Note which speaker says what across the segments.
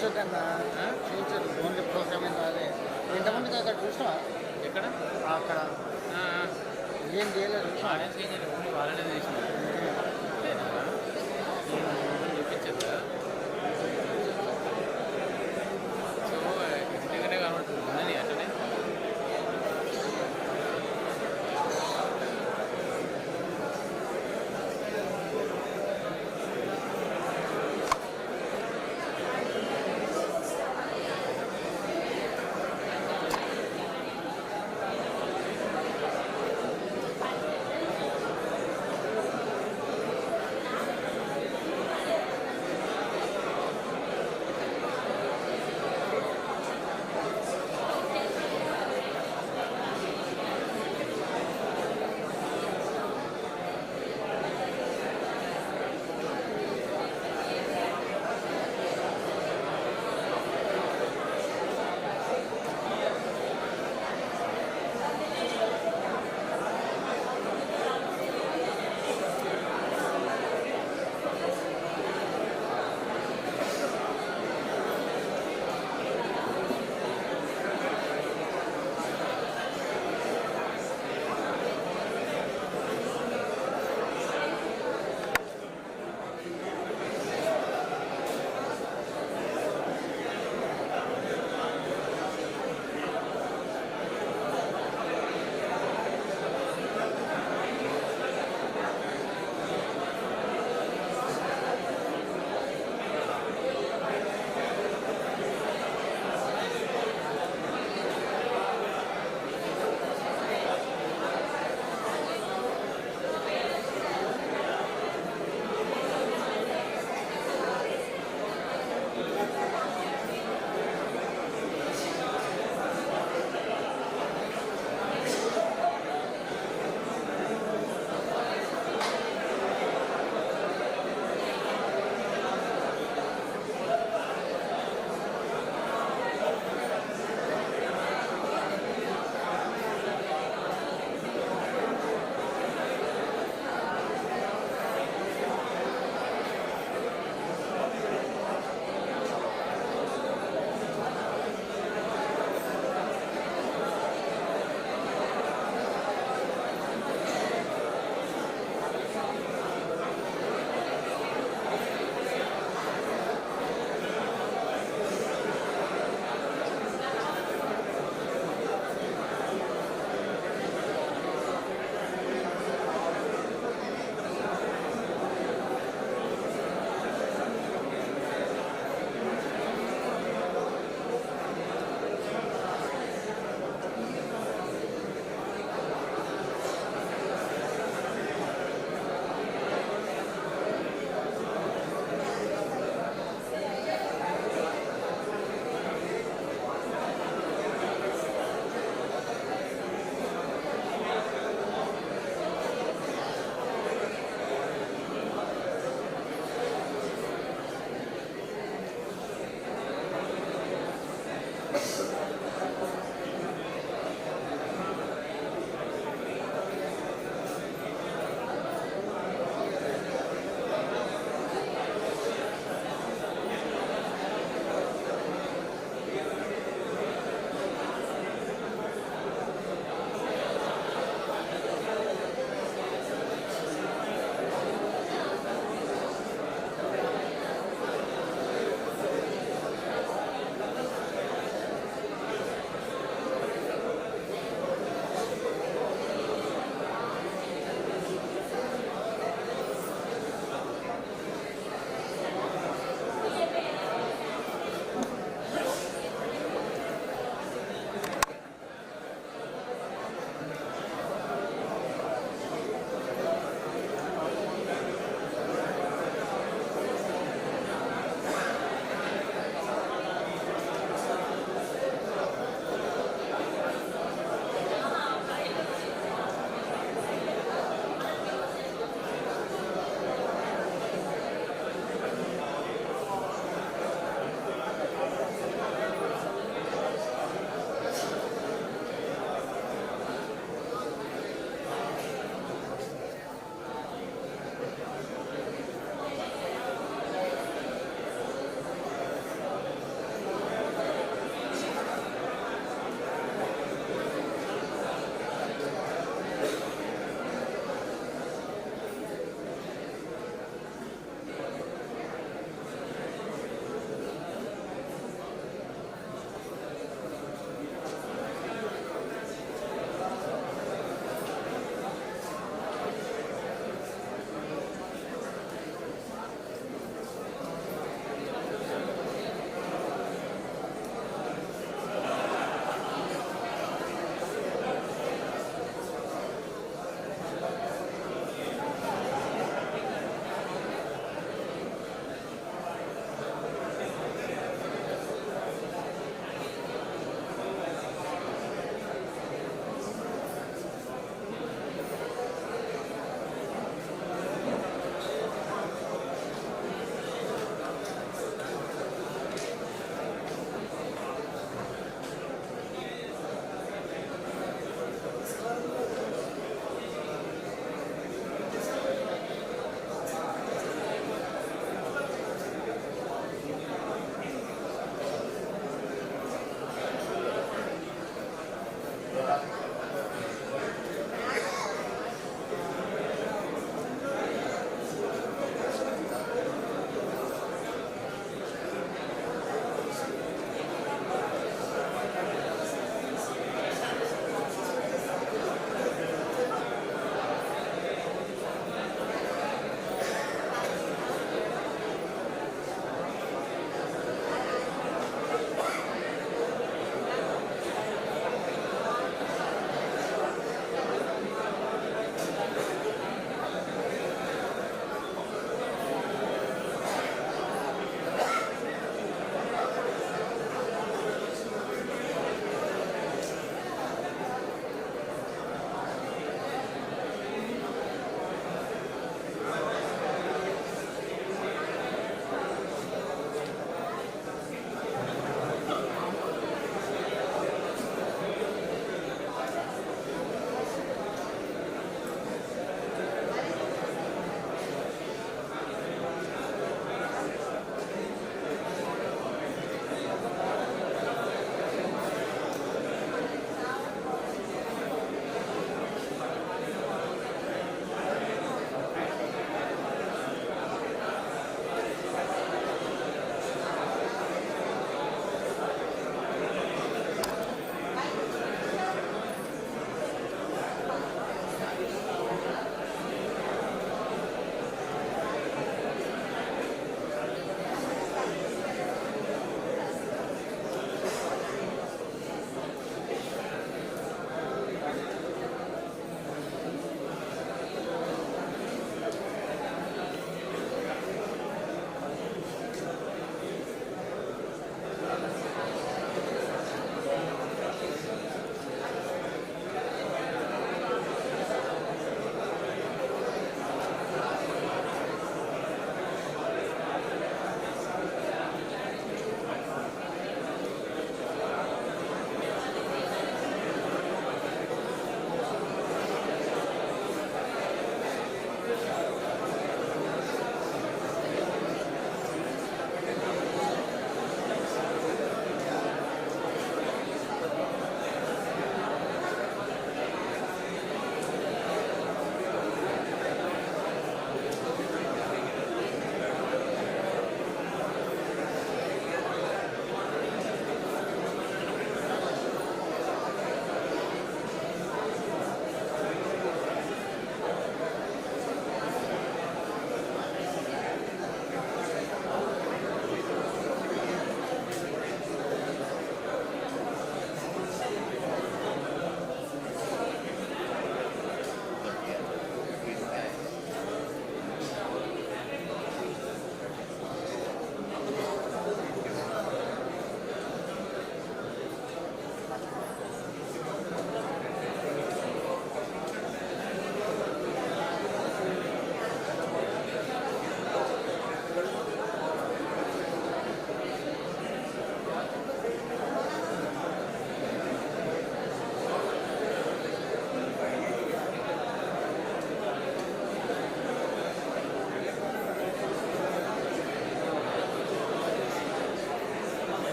Speaker 1: చూడన్నా future only programming రాదే ఎంతమందికి అక్కడ చూసినా
Speaker 2: ఎక్కడ
Speaker 1: అక్కడ ఏం చేయలేదు
Speaker 2: ఓన్లీ వాళ్ళనే చేసినారు చూపించద్దా సో ఇంటికనే కనబడుతుంది ఉన్నది అట్లనే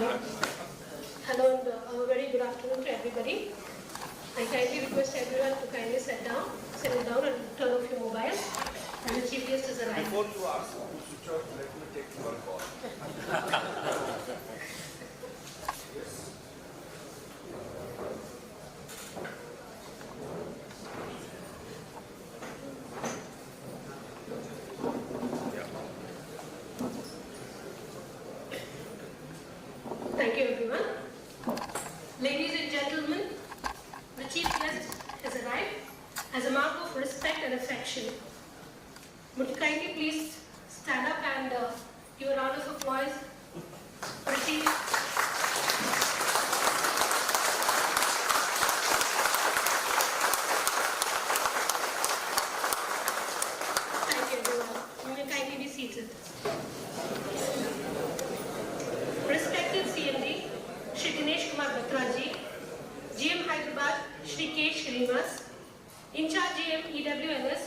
Speaker 3: Hello and a very good afternoon to everybody. I kindly request everyone to kindly settle down and turn off your mobiles. And the chief guest has arrived.
Speaker 4: Before you ask to switch off, let me take one call.
Speaker 3: Thank you, everyone. Ladies and gentlemen, the chief guest has arrived. As a mark of respect and affection, would you kindly please stand up and give a round of applause for the chief? Thank you, everyone. You may kindly be seated. Respected CMD, Shri Dinesh Kumar Batra ji, GM Hyderabad, Shri K. Srinivas, In charge GM EWNS,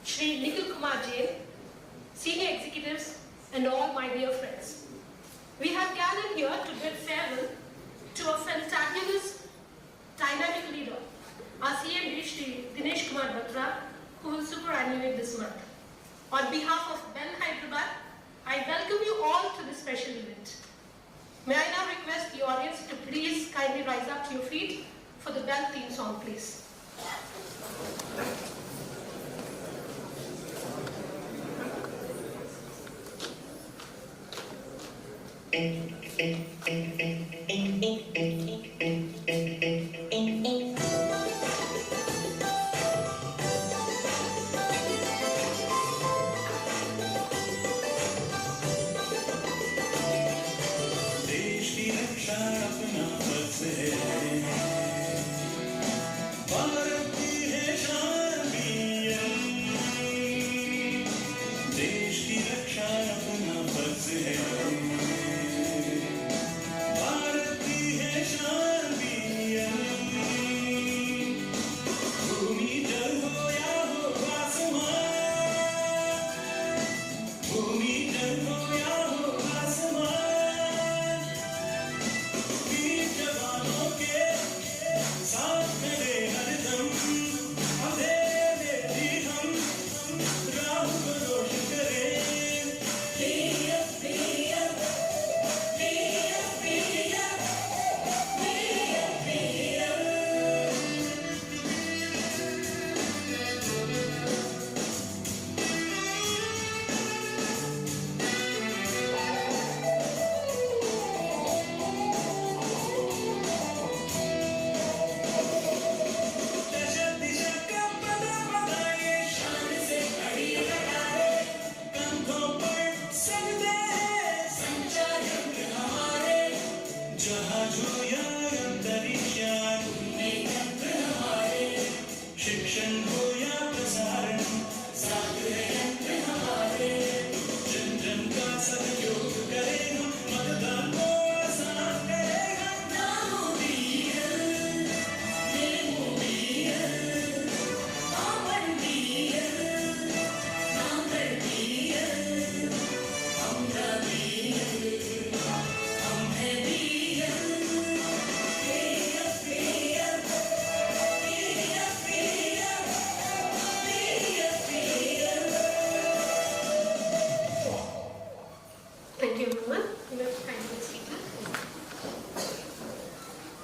Speaker 3: Shri Nikhil Kumar Jain, senior executives, and all my dear friends. We have gathered here to bid farewell to a fantabulous, dynamic leader, our CMD Shri Dinesh Kumar Batra, who will superannuate this month. On behalf of Bel Hyderabad, I welcome you all to this special event. May I now request the audience to please kindly rise up to your feet for the Bel theme song, please.
Speaker 5: देश की रक्षा अपना फर्ज है, भारत की है शान PM. देश की रक्षा अपना फर्ज है, भारत की है शान पीएम। भूमि जल हो या हो आसमान, भूमि जल हो या हो आसमान, वीर जवानों के साथ खड़े हरदम। अंधेरे में भी हम राह को रोशन करें। PM PM PM PM PM PM. दशा दिशा का पता बताइए, शान से खड़ी कतारें, कंधों पर सबदे हैं संचार यंत्र हमारे। जहाज हो या अंतरिक्ष यान, उनमें यंत्र हमारे। शिक्षण हो या प्रसारण, साथ है यंत्र हमारे। जन जन का सहयोग करें हम, मतदान को आसान करें हम। नामो वीर, नेमो वीर, अमर वीर, नामर वीर, हमरा वीर, हम है वीर। PM PM PM PM PM PM.
Speaker 3: Thank you, everyone. You may kindly be seated.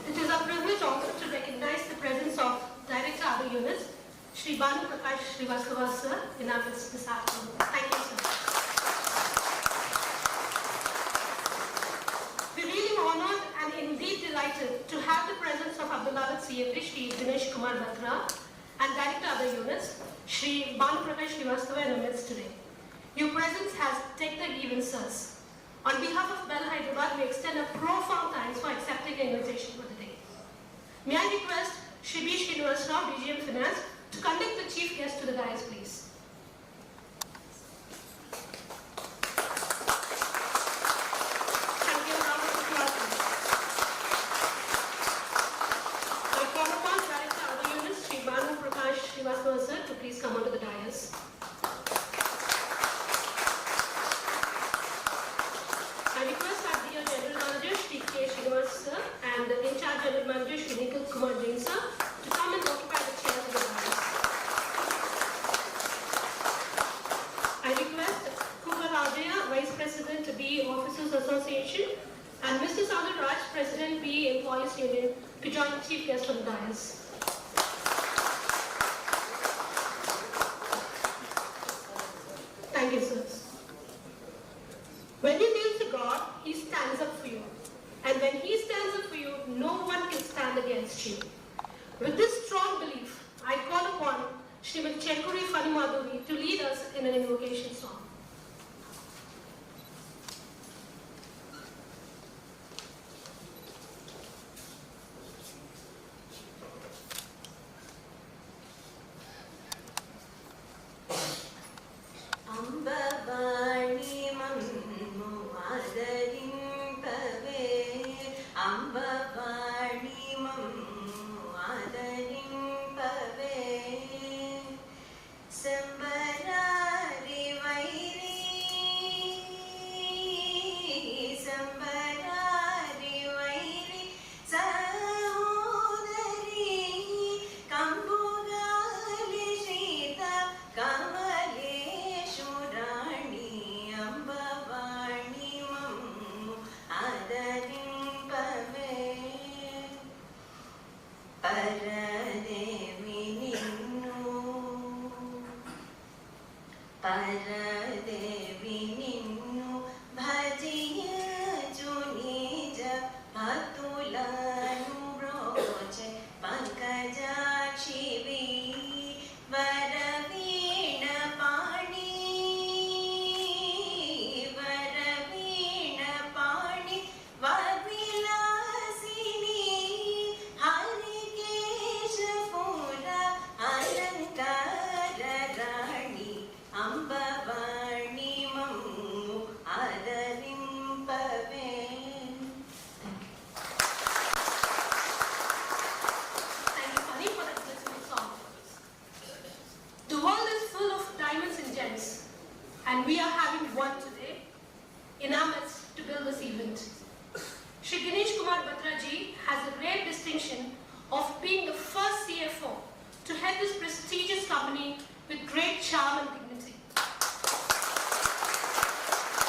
Speaker 3: It is our privilege also to recognize the presence of Director Other Units, Shri Banu Prakash Srivastava sir, in our midst this afternoon. Thank you, sir. We're really honored and indeed delighted to have the presence of our beloved CMD, Shri Dinesh Kumar Batra, and Director Other Units, Shri Banu Prakash Srivastava, in our midst today. Your presence has taken the even, sirs. On behalf of Bel Hyderabad, we extend a profound thanks for accepting the invitation for the day. May I request Shri B. Srinivas Rao, DGM Finance, to conduct the chief guest to the dais, please. Thank you. A round of applause, please. I call upon Director Other Units, Shri Banu Prakash Srivastava sir, to please come onto the dais. I request our dear General Manager, Shri K. Schools Association, and Mr. Sagar Raj, President, BE Employees Union, to join the Chief Guest on the dais. Thank you, sirs. When you kneel to God, He stands up for you. And when He stands up for you, no one can stand against you. With this strong belief, I call upon Srimati Chenkuri Fanimaduri to lead us in an invocation song. And we are having one today in our midst to build this event. Shri Ganesh Kumar Batra ji has the great distinction of being the first CFO to head this prestigious company with great charm and dignity.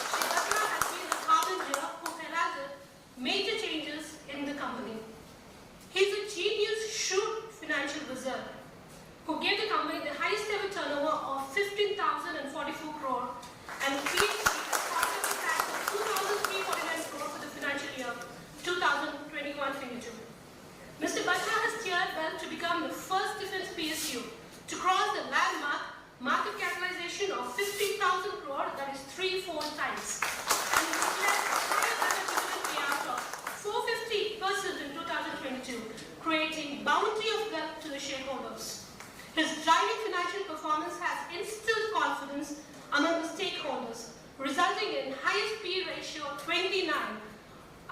Speaker 3: Shri Batra has been the harbinger who heralded major changes in the company. He is a genius, shrewd financial wizard who gave the company the highest ever turnover of 15,044 crore and PAT tax of 2,349 crore for the financial year 2021-22. Mr. Batra has steered Bel to become the first defense PSU to cross the landmark market capitalization of 50,000 crore, that is 3-4 times, and declared a higher ever dividend payout of 450% in 2022, creating bounty of wealth to the shareholders. His driving financial performance has instilled confidence among the stakeholders, resulting in highest P ratio 29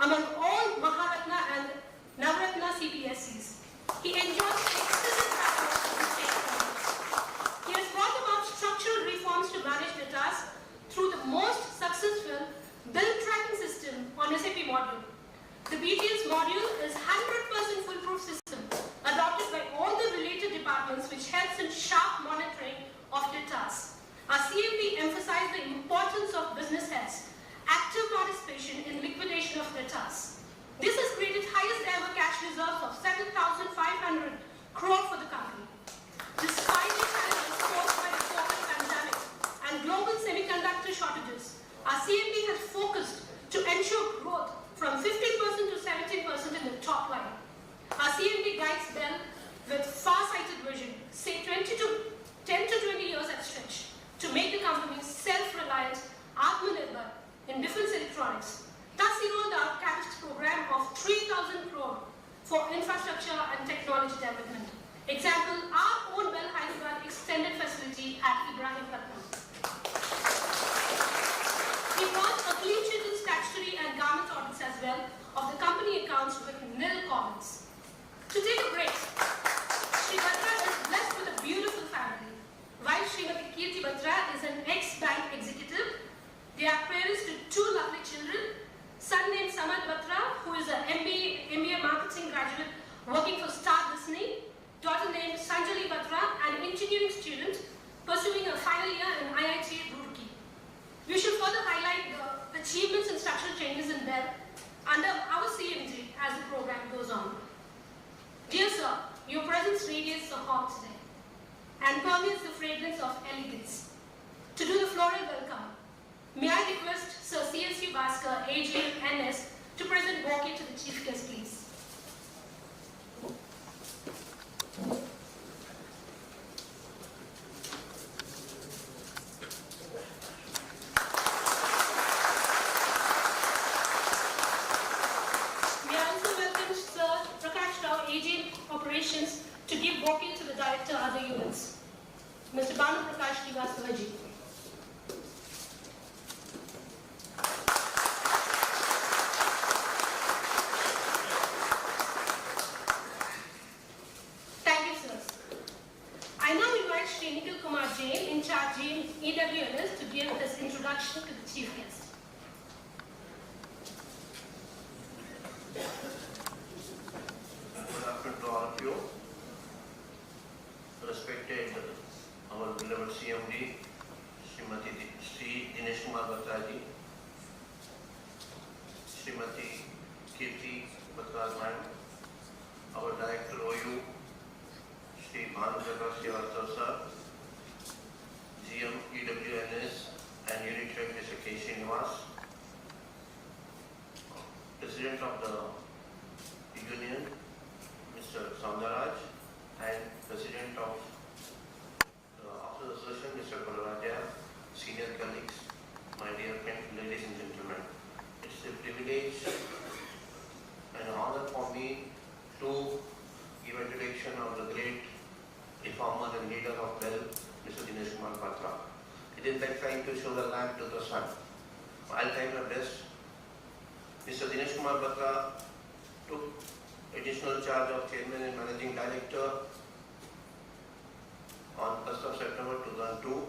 Speaker 3: among all Maharatna and Navaratna CPSCs. He enjoys excellent rapport with the stakeholders. He has brought about structural reforms to manage the task through the most successful bill tracking system on SAP module. The BTS module is 100% foolproof system adopted by all the related departments, which helps in sharp monitoring of the tasks. Our CMD emphasized the importance of business heads' active participation in liquidation of their tasks. This has created highest ever cash reserves of 7,500 crore for the company. Despite the challenges posed by the COVID pandemic and global semiconductor shortages, our CMD has focused to ensure growth from 15% to 17% in the top line. Our CMD guides Bel with far-sighted vision, say 10 to 20 years at stretch, to make the company self-reliant, Atmanirbhar in defense electronics. Thus, he rolled out CapEx program of 3,000 crore for infrastructure and technology development. Example, our own Bel Hyderabad extended facility at Ibrahimpatnam. He brought a clean sheet in statutory and garment audits as well of the company accounts with nil comments. To take a break, Shri Batra is blessed with a beautiful family. Wife Srimati Kirti Batra is an ex-bank executive. They are parents to 2 lovely children. Son named Samad Batra, who is an MBA marketing graduate working for Star Disney. Daughter named Sanjali Batra, an engineering student pursuing a final year in IIT Roorkee. We should further highlight the achievements achievements and structural changes in Bel under our CMD as the program goes on. Dear sir, your presence radiates the hall today and permeates the fragrance of elegance. To do the floral welcome, may I request Sir CSU Bhaskar, AGM NS, to present bouquet to the chief guest, please. Operations to give bouquet to the director other units. Mr. Banu Prakash Srivastavaji. Thank you, sirs. I now invite Shri Nikhil Kumar Jain, in charge EWNS, to give his introduction to the chief guest.
Speaker 6: Good afternoon to all of you. Respected our beloved CMD, Sri Dinesh Kumar Batra ji, Srimati Kirti Batra ma'am, our director OU, Shri Banu Prakash Srivastava sir, GM EWNS and Unit Head Mr. K. Srinivas, President of the Union, Mr. Soundaraj, and President of the Officers Association, Mr. Balaraja, senior colleagues, my dear friends, ladies and gentlemen. It's a privilege and an honor for me to give introduction of the great reformer and leader of Bel, Mr. Dinesh Kumar Batra. It is like trying to show the lamp to the sun. I'll try my best. Mr. Dinesh Kumar Batra took additional charge of Chairman and Managing Director on 1st of September 2002,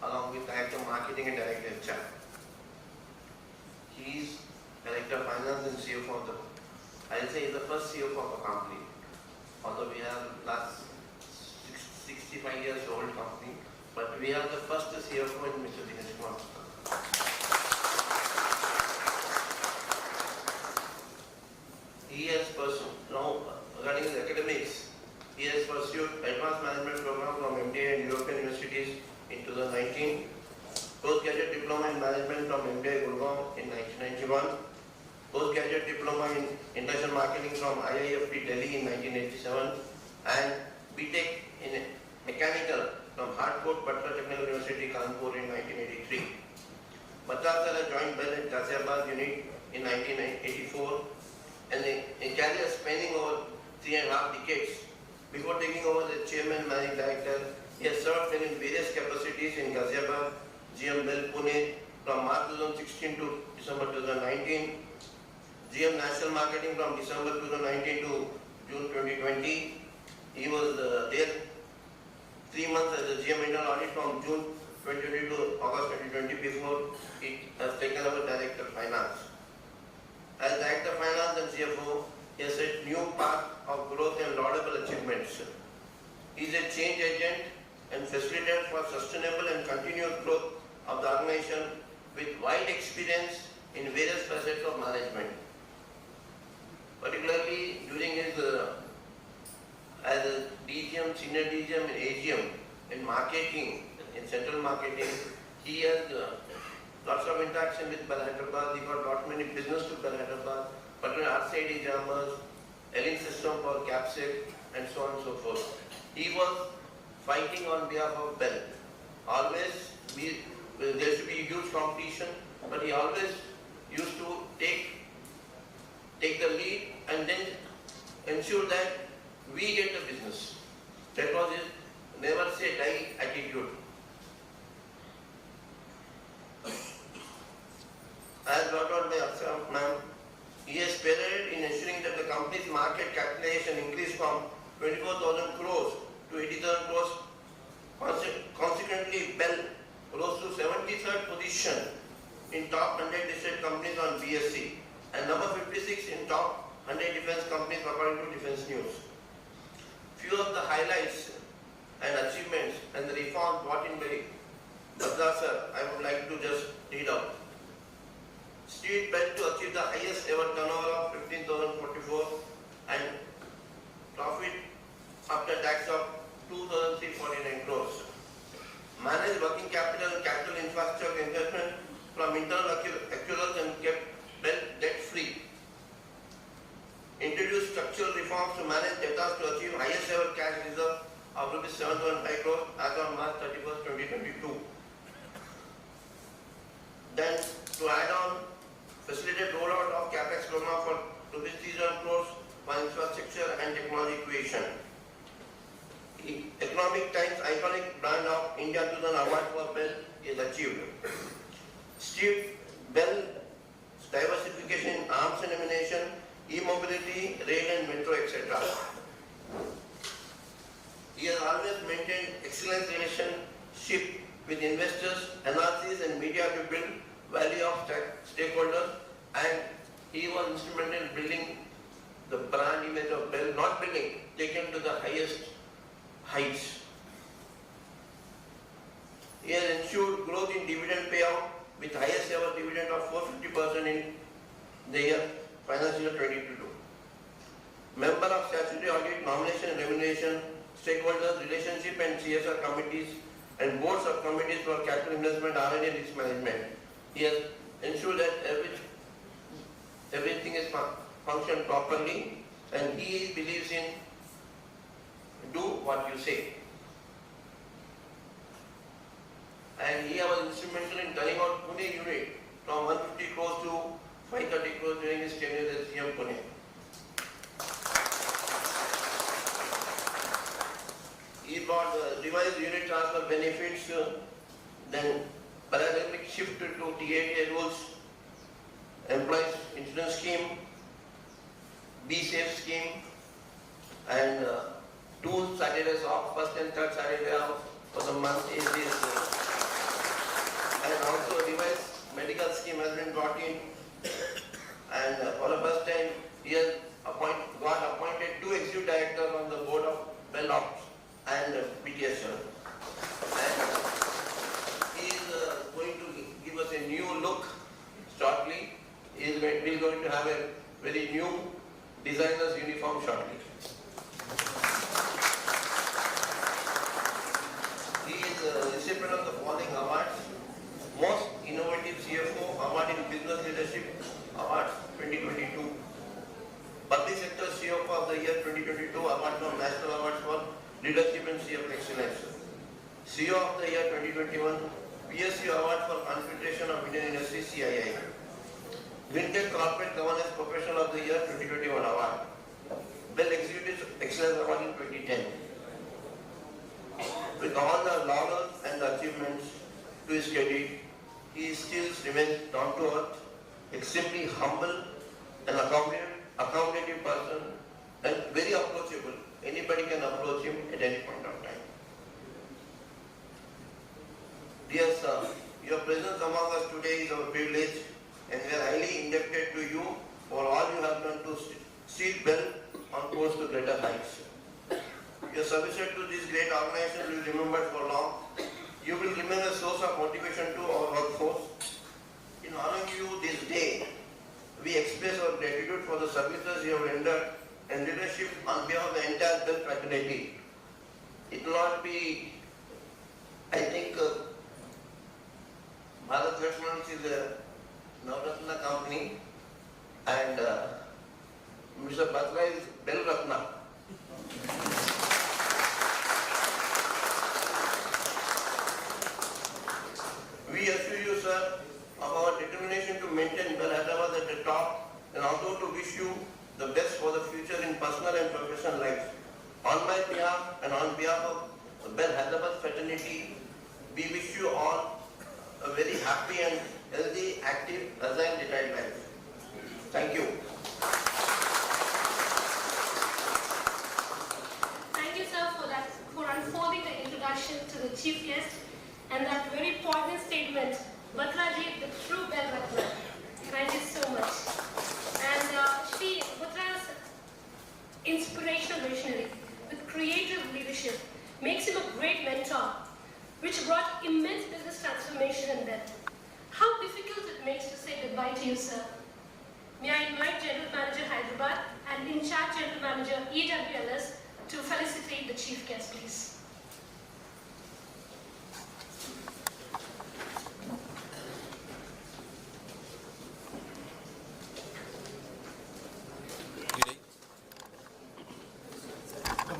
Speaker 6: along with Director Marketing and Director HR. He is Director of Finance and CFO of the, I'll say he's the first CFO of the company. Although we are last 65 years old company, but we are the first CFO in Mr. Dinesh Kumar Batra. He has pursued, now regarding his academics, he has pursued advanced management program from MBA and European universities in 2019, postgraduate diploma in management from MBA Gurgaon in 1991, postgraduate diploma in international marketing from IIFT Delhi in 1987, and BTech in mechanical from Hartford Butler Technical University, Kanpur in 1983. Batra sir joined Bel at Ghaziabad unit in 1984. And a career spanning over 3.5 decades. Before taking over the chairman and managing director, he has served in various capacities in Ghaziabad, GM Bel Pune from March 2016 to December 2019, GM National Marketing from December 2019 to June 2020. He was there 3 months as a GM Internal Audit from June 2020 to August 2020 before he has taken over Director of Finance. As Director of Finance and CFO, he has set new path of growth and laudable achievements. He is a change agent and facilitator for sustainable and continuous growth of the organization with wide experience in various facets of management. Particularly during his as a DGM, senior DGM and AGM in marketing, in central marketing, he has lots of interaction with Bel Hyderabad. He got lot many business to Bel Hyderabad, particularly RCID jammers, Elling system for capsule, and so on and so forth. He was fighting on behalf of Bel. Always, there should be huge competition, but he always used to take the lead and then ensure that we get the business. That was his never say die attitude. As brought out by Aksha ma'am, he has spearheaded in ensuring that the company's market capitalization increased from 24,000 crores to 80,000 crores. Consequently, Bel rose to 73rd position in top 100 listed companies on BSE and number 56 in top 100 defense companies according to Defense News. Few of the highlights and achievements and the reforms brought in by Batra sir, I would like to just read out. Street Bell to achieve the highest ever turnover of 15,044 and profit after tax of 2,349 crores. Managed working capital and capital infrastructure investment from internal accruals and kept Bell debt free. Introduced structural reforms to manage debtors to achieve highest ever cash reserve of rupees 7,500 crores as on March 31st, 2022. Then to add on, facilitate rollout of capex program for rupees 3,000 crores for infrastructure and technology creation. Economic Times iconic brand of India 2000 award for Bell is achieved. Steve Bell diversification in arms and ammunition, e-mobility, rail and metro, etc. He has always maintained excellent relationship with investors, NRCs and media to build value of stakeholders, and he was instrumental in building the brand image of Bell, not building, taken to the highest heights. He has ensured growth in dividend payout with highest ever dividend of 450% in the year financial year 2022. Member of statutory audit, nomination and remuneration, stakeholders, relationship and CSR committees and boards of committees for capital investment, R&D and risk management. He has ensured that everything is functioned properly, and he believes in do what you say. And he was instrumental in turning out Pune unit from 150 crores to 530 crores during his tenure as CM Pune. He brought revised unit transfer benefits, then paradigmatic shift to TATA rules, employees insurance scheme, B-Safe scheme, and 2 Saturdays off, first and third Saturday off for the month is this. And also revised medical scheme has been brought in, and for the first time he has got appointed 2 executive directors on the board of Bell Ops and BTSL. And he is going to give us a new look shortly. We are going to have a very new designer's uniform shortly. He is a recipient of the following awards: Most Innovative CFO Award in Business Leadership Award 2022, Public Sector CFO of the Year 2022 Award from National Awards for Leadership and CFO Excellence, CEO of the Year 2021, PSU Award for Confederation of Indian Industry CII, Vintage Corporate Governance Professional of the Year 2021 Award, Bell Executive Excellence Award in 2010. With all the laurels and the achievements to his credit, he still remains down to earth, extremely humble and accommodative person, and very approachable. Anybody can approach him at any point of time. Dear sir, your presence among us today is our privilege, and we are highly indebted to you for all you have done to steer Bell on course to greater heights. Your services to this great organization will be remembered for long. You will remain a source of motivation to our workforce. In honoring you this day, we express our gratitude for the services you have rendered and leadership on behalf of the entire Bell fraternity. It will not be, I think, Bharat Lakshman is a Navratna company, and Mr. Batra is Bell Ratna. We assure you, sir, of our determination to maintain Bell Hyderabad at the top, and also to wish you the best for the future in personal and professional life. On my behalf and on behalf of the Bell Hyderabad fraternity, we wish you all a very happy and healthy, active, agile, retired life. Thank you.
Speaker 3: Thank you, sir, for unfolding the introduction to the chief guest and that very poignant statement, Batraji, the true Bell Ratna. Thank you so much. And Shri Batra's inspirational visionary with creative leadership makes him a great mentor, which brought immense business to you, sir. May I invite General Manager Hyderabad and in charge General Manager EWLS to felicitate the chief guest, please.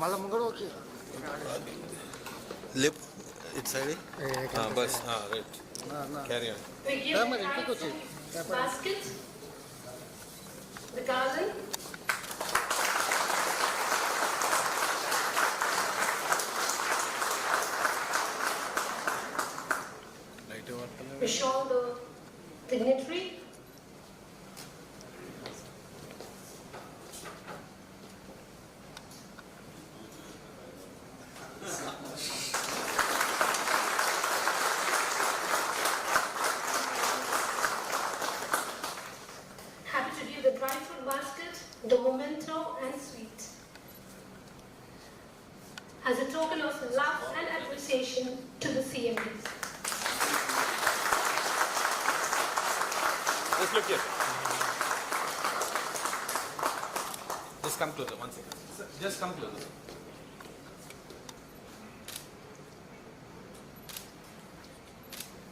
Speaker 1: మళ్ళీ ముంగడు okay
Speaker 7: Lip, it's ready? Bus, right. Carry on.
Speaker 3: We give
Speaker 1: Yeah,
Speaker 3: the
Speaker 1: but it
Speaker 3: client
Speaker 1: took
Speaker 3: some
Speaker 1: it.
Speaker 3: basket, the garland,
Speaker 7: Light water.
Speaker 3: we show the dignitary, happy to give the dry fruit basket, the memento and sweet. As a token of love and appreciation to the CMDs.
Speaker 7: Just look here. Just come closer, 1 second. Just come closer.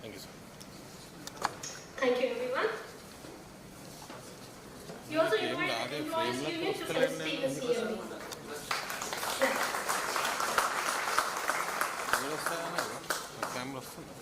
Speaker 7: Thank you, sir.
Speaker 3: Thank you, everyone. You also invite the employees union to felicitate the CMD.
Speaker 7: Camera వస్తుంది.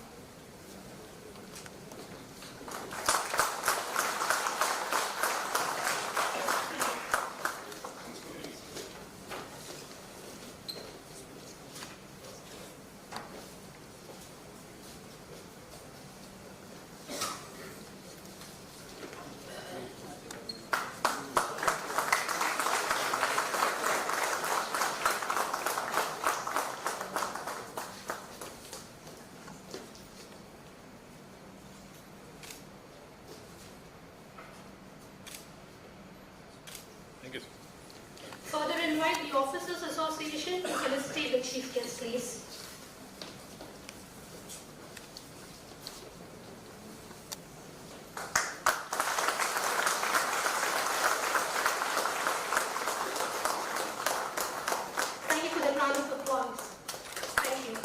Speaker 7: Thank you, sir.
Speaker 3: Further invite the Officers Association to felicitate the chief guest, please. Thank you for the round of applause. Thank you.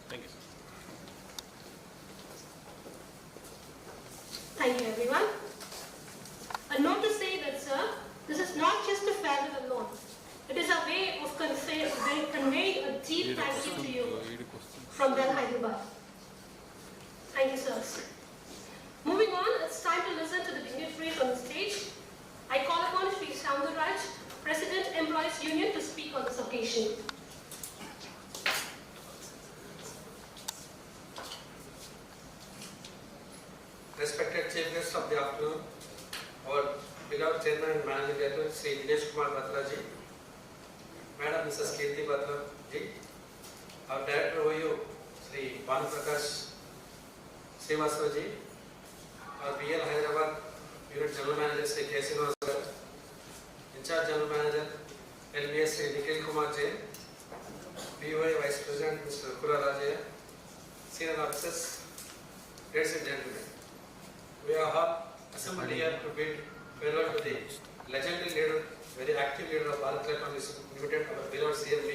Speaker 7: Thank you, sir.
Speaker 3: Thank you, everyone. A note to say that, sir, this is not just a farewell alone. It is a way of conveying a deep thank you to you from Bel Hyderabad. Thank you, sirs. Moving on, it's time to listen to the dignitaries on the stage. I call upon Sri Soundaraj, President Employees Union, to speak on this occasion.
Speaker 8: Respected Chief Guests of the afternoon, our beloved Chairman and Managing Director, Sri Dinesh Kumar Batra ji, Madam Mrs. Kirti Batra ji, our Director OU, Sri Banu Prakash Srivastava ji, our BL Hyderabad Unit General Manager, Sri K. Srinivas, In Charge General Manager, LBS Sri Nikhil Kumar Jain, BOA Vice President, Mr. Kura Rajaya, Senior Officers, ladies and gentlemen. We are all assembled here to bid farewell to the legendary leader, very active leader of Bharat Electronics Limited, our beloved CMD,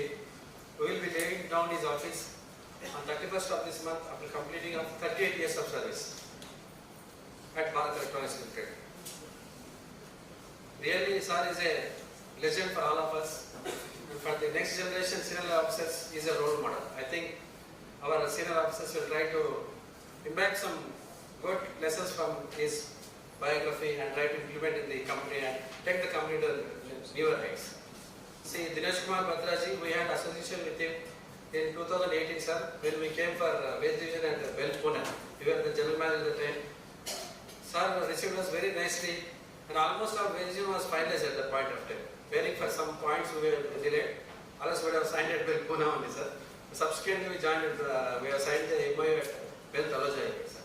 Speaker 8: who will be laying down his office on 31st of this month after completing of 38 years of service at Bharat Electronics Limited. Really, sir is a legend for all of us, and for the next generation senior officers, he is a role model. I think our senior officers will try to imbibe some good lessons from his biography and try to implement in the company and take the company to newer heights. See, Dinesh Kumar Batra ji, we had association with him in 2018, sir, when we came for Wage Division and Bel-cmd-farewell. We were the general manager at the time. Sir received us very nicely, and almost our Wage Division was finalized at that point of time. Waiting for some points, we were delayed. Otherwise, we would have signed at Bel-cmd only, sir. Subsequently, we joined, we have signed the MOU at Bel-taloja, sir.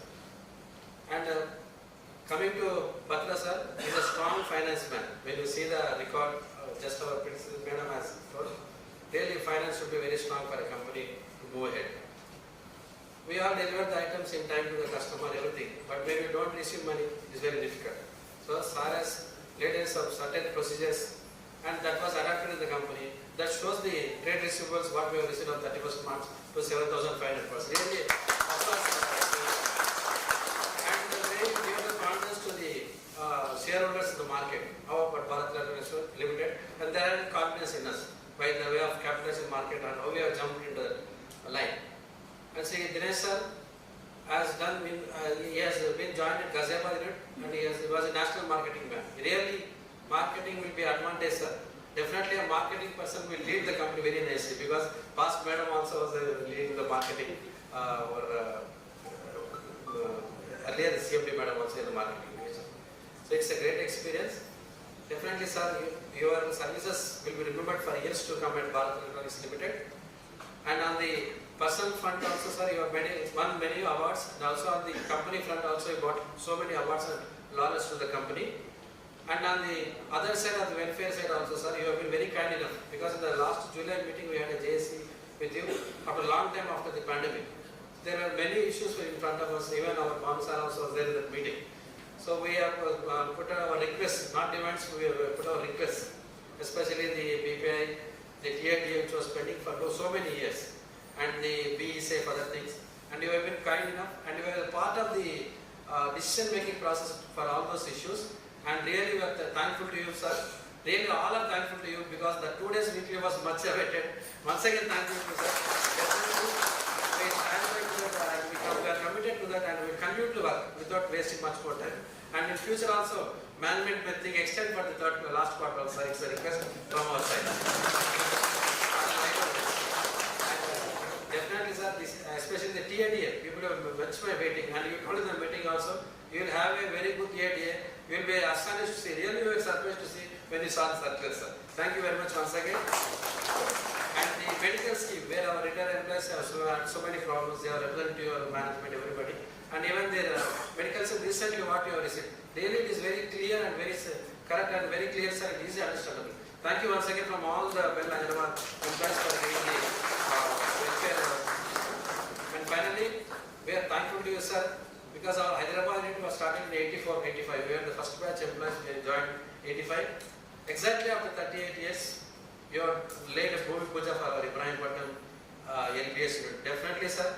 Speaker 8: And coming to Batra sir, he is a strong finance man. When you see the record, just our principal madam has told, really finance should be very strong for a company to move ahead. we all deliver the items in time to the customer, everything. But when you don't receive money, it's very difficult. So Sir has laid in some certain procedures, and that was adapted in the company. That shows the trade receivables what we have received on 31st March to 7,500 crores. Really, of course, and they give the confidence to the shareholders in the market, how about Bharat Electronics Limited, and they have confidence in us by the way of capitalization market and how we have jumped into the line. And see, Dinesh sir has done, he has been joined at Gazeba unit, and he was a national marketing man. Really, marketing will be advantage, sir. Definitely a marketing person will lead the company very nicely, because past madam also was leading the marketing, earlier the CMD madam also in the marketing division. So it's a great experience. Definitely, sir, your services will be remembered for years to come at Bharat Electronics Limited. And on the personal front also, sir, you have won many awards, and also on the company front also you got so many awards and laurels to the company. And on the other side of the welfare side also, sir, you have been very kind enough, because in the last July meeting we had a JSC with you after a long time after the pandemic. There were many issues in front of us, even our Bonsar also was there in that meeting. So we have put our requests, not demands, we have put our requests, especially the BPI, the TID which was pending for so many years, and the BESA for other things. And you have been kind enough, and you were part of the decision making process for all those issues. And really we are thankful to you, sir. Really all are thankful to you, because the 2 days weekly was much awaited. Once again, thank you, sir. Definitely, we stand by to that, and we are committed to that, and we will continue to work without wasting much more time. And in future also, management may think extend for the last quarter also. It's a request from our side. Definitely, sir, especially the TADA, people have much more waiting, and you told in the meeting also, you will have a very good TADA. You will be astonished to see, really you will be surprised to see when you saw the circular, sir. Thank you very much once again. And the medical scheme, where our retired employees have so many problems, they are representing to your management, everybody. And even their medical scheme, recently what you have received, really it is very clear and very correct and very clear, sir, and easy understandable. Thank you once again from all the Bel Hyderabad employees for giving the welfare. And finally, we are thankful to you, sir, because our Hyderabad unit was started in 84, 85. We were the first batch employees, we joined 85. Exactly after 38 years, you have laid a Bhumi Puja for our Ibrahim Patnam LBS unit. Definitely, sir.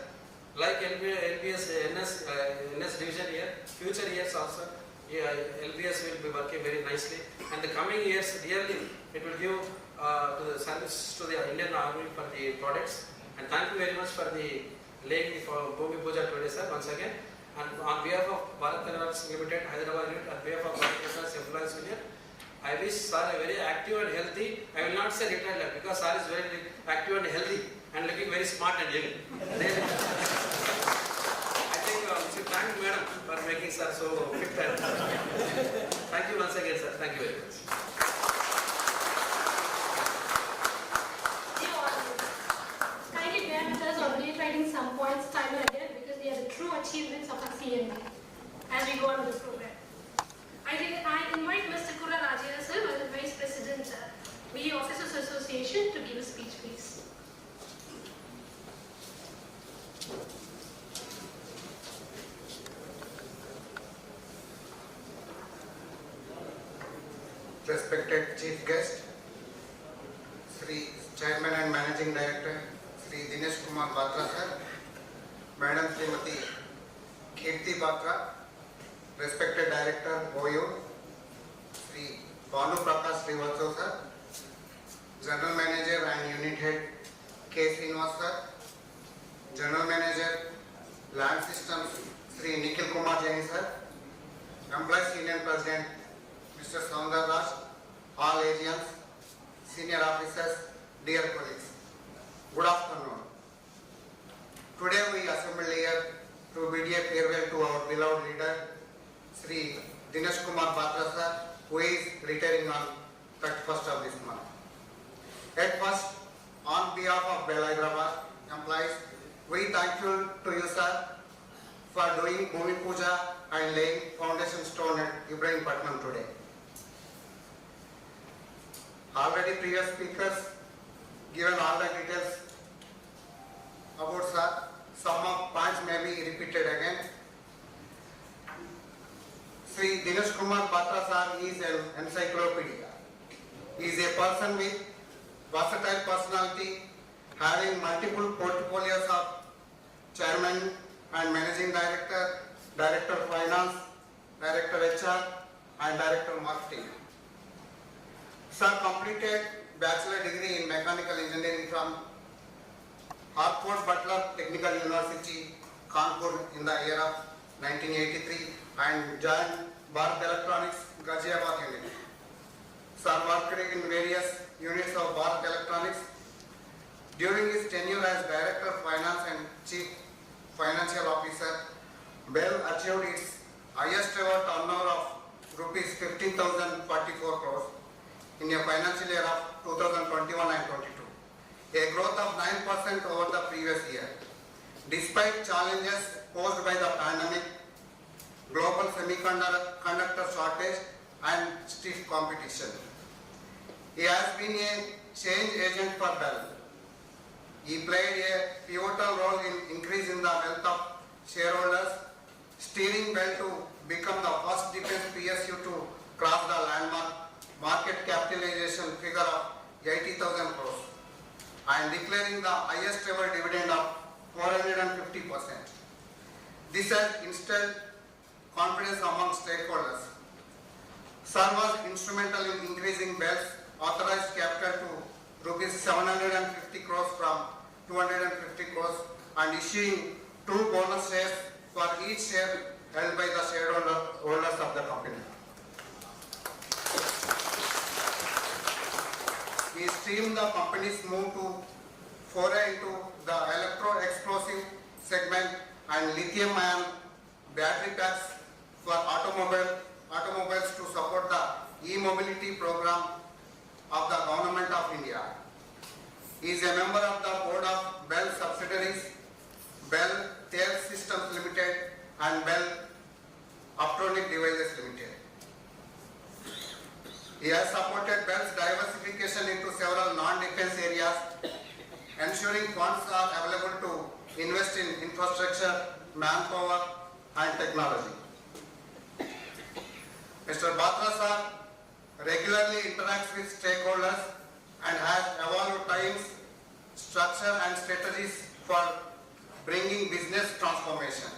Speaker 8: Like LBS, NS division here, future years also, LBS will be working very nicely. And the coming years, really, it will give to the service to the Indian Army for the products. And thank you very much for the laying the Bhumi Puja today, sir, once again. And on behalf of Bharat Electronics Limited, Hyderabad unit, on behalf of Bharat Electronics Employees Union, I wish sir a very active and healthy, I will not say retired life, because sir is very active and healthy and looking very smart and young. I think we should thank madam for making sir so fit and thank you once again, sir. Thank you very much.
Speaker 3: Dear audience, kindly bear with us on reiterating some points time and again, because they are the true achievements of our CMD as we go on with this program. I invite Mr. Kura Rajya sir, as the Vice President, BE Officers Association, to give a speech, please.
Speaker 1: Respected Chief Guest, Sri Chairman and Managing Director, Sri Dinesh Kumar Batra sir, Madam Srimati Kirti Batra, Respected Director, OU, Sri Banu Prakash Srivastav sir, General Manager and Unit Head K. Srinivas sir, General Manager Land Systems Sri Nikhil Kumar Jain sir, Employees Union President Mr. Saundar Raj, all agents, senior officers, dear colleagues, good afternoon. Today we assembled here to bid a farewell to our beloved leader, Sri Dinesh Kumar Batra sir, who is retiring on 31st of this month. At first, on behalf of Bel Hyderabad employees, we thankful to you sir for doing Bhumi Puja and laying foundation stone at Ibrahim Patnam today. Already previous speakers given all the details about sir. some of points may be repeated again. Sri Dinesh Kumar Batra sir is an encyclopedia. He is a person with versatile personality, having multiple portfolios of chairman and managing director, director of finance, director HR, and director marketing. Sir completed bachelor degree in mechanical engineering from Harcourt Butler Technical University, Kanpur in the year of 1983 and joined Bharat Electronics, Ghaziabad unit. Sir worked in various units of Bharat Electronics. During his tenure as Director of Finance and Chief Financial Officer, Bel achieved its highest ever turnover of rupees 15,044 crores in a financial year of 2021 and 22, a growth of 9% over the previous year. Despite challenges posed by the pandemic, global semiconductor shortage and stiff competition, he has been a change agent for Bel. He played a pivotal role in increasing the wealth of shareholders, steering Bel to become the first defense PSU to cross the landmark market capitalization figure of 80,000 crores and declaring the highest ever dividend of 450%. This has instilled confidence among stakeholders. Sir was instrumental in increasing Bel's authorized capital to rupees 750 crores from 250 crores and issuing 2 bonus shares for each share held by the shareholders of the company. He streamed the company's move to foray into the electro-explosive segment and lithium-ion battery packs for automobiles to support the e-mobility program of the Government of India. He is a member of the board of Bel subsidiaries, Bel Tail Systems Limited and Bel Optronic Devices Limited. He has supported Bel's diversification into several non-defense areas, ensuring funds are available to invest in infrastructure, manpower and technology. Mr. Batra sir regularly interacts with stakeholders and has evolved teams, structure and strategies for bringing business transformation.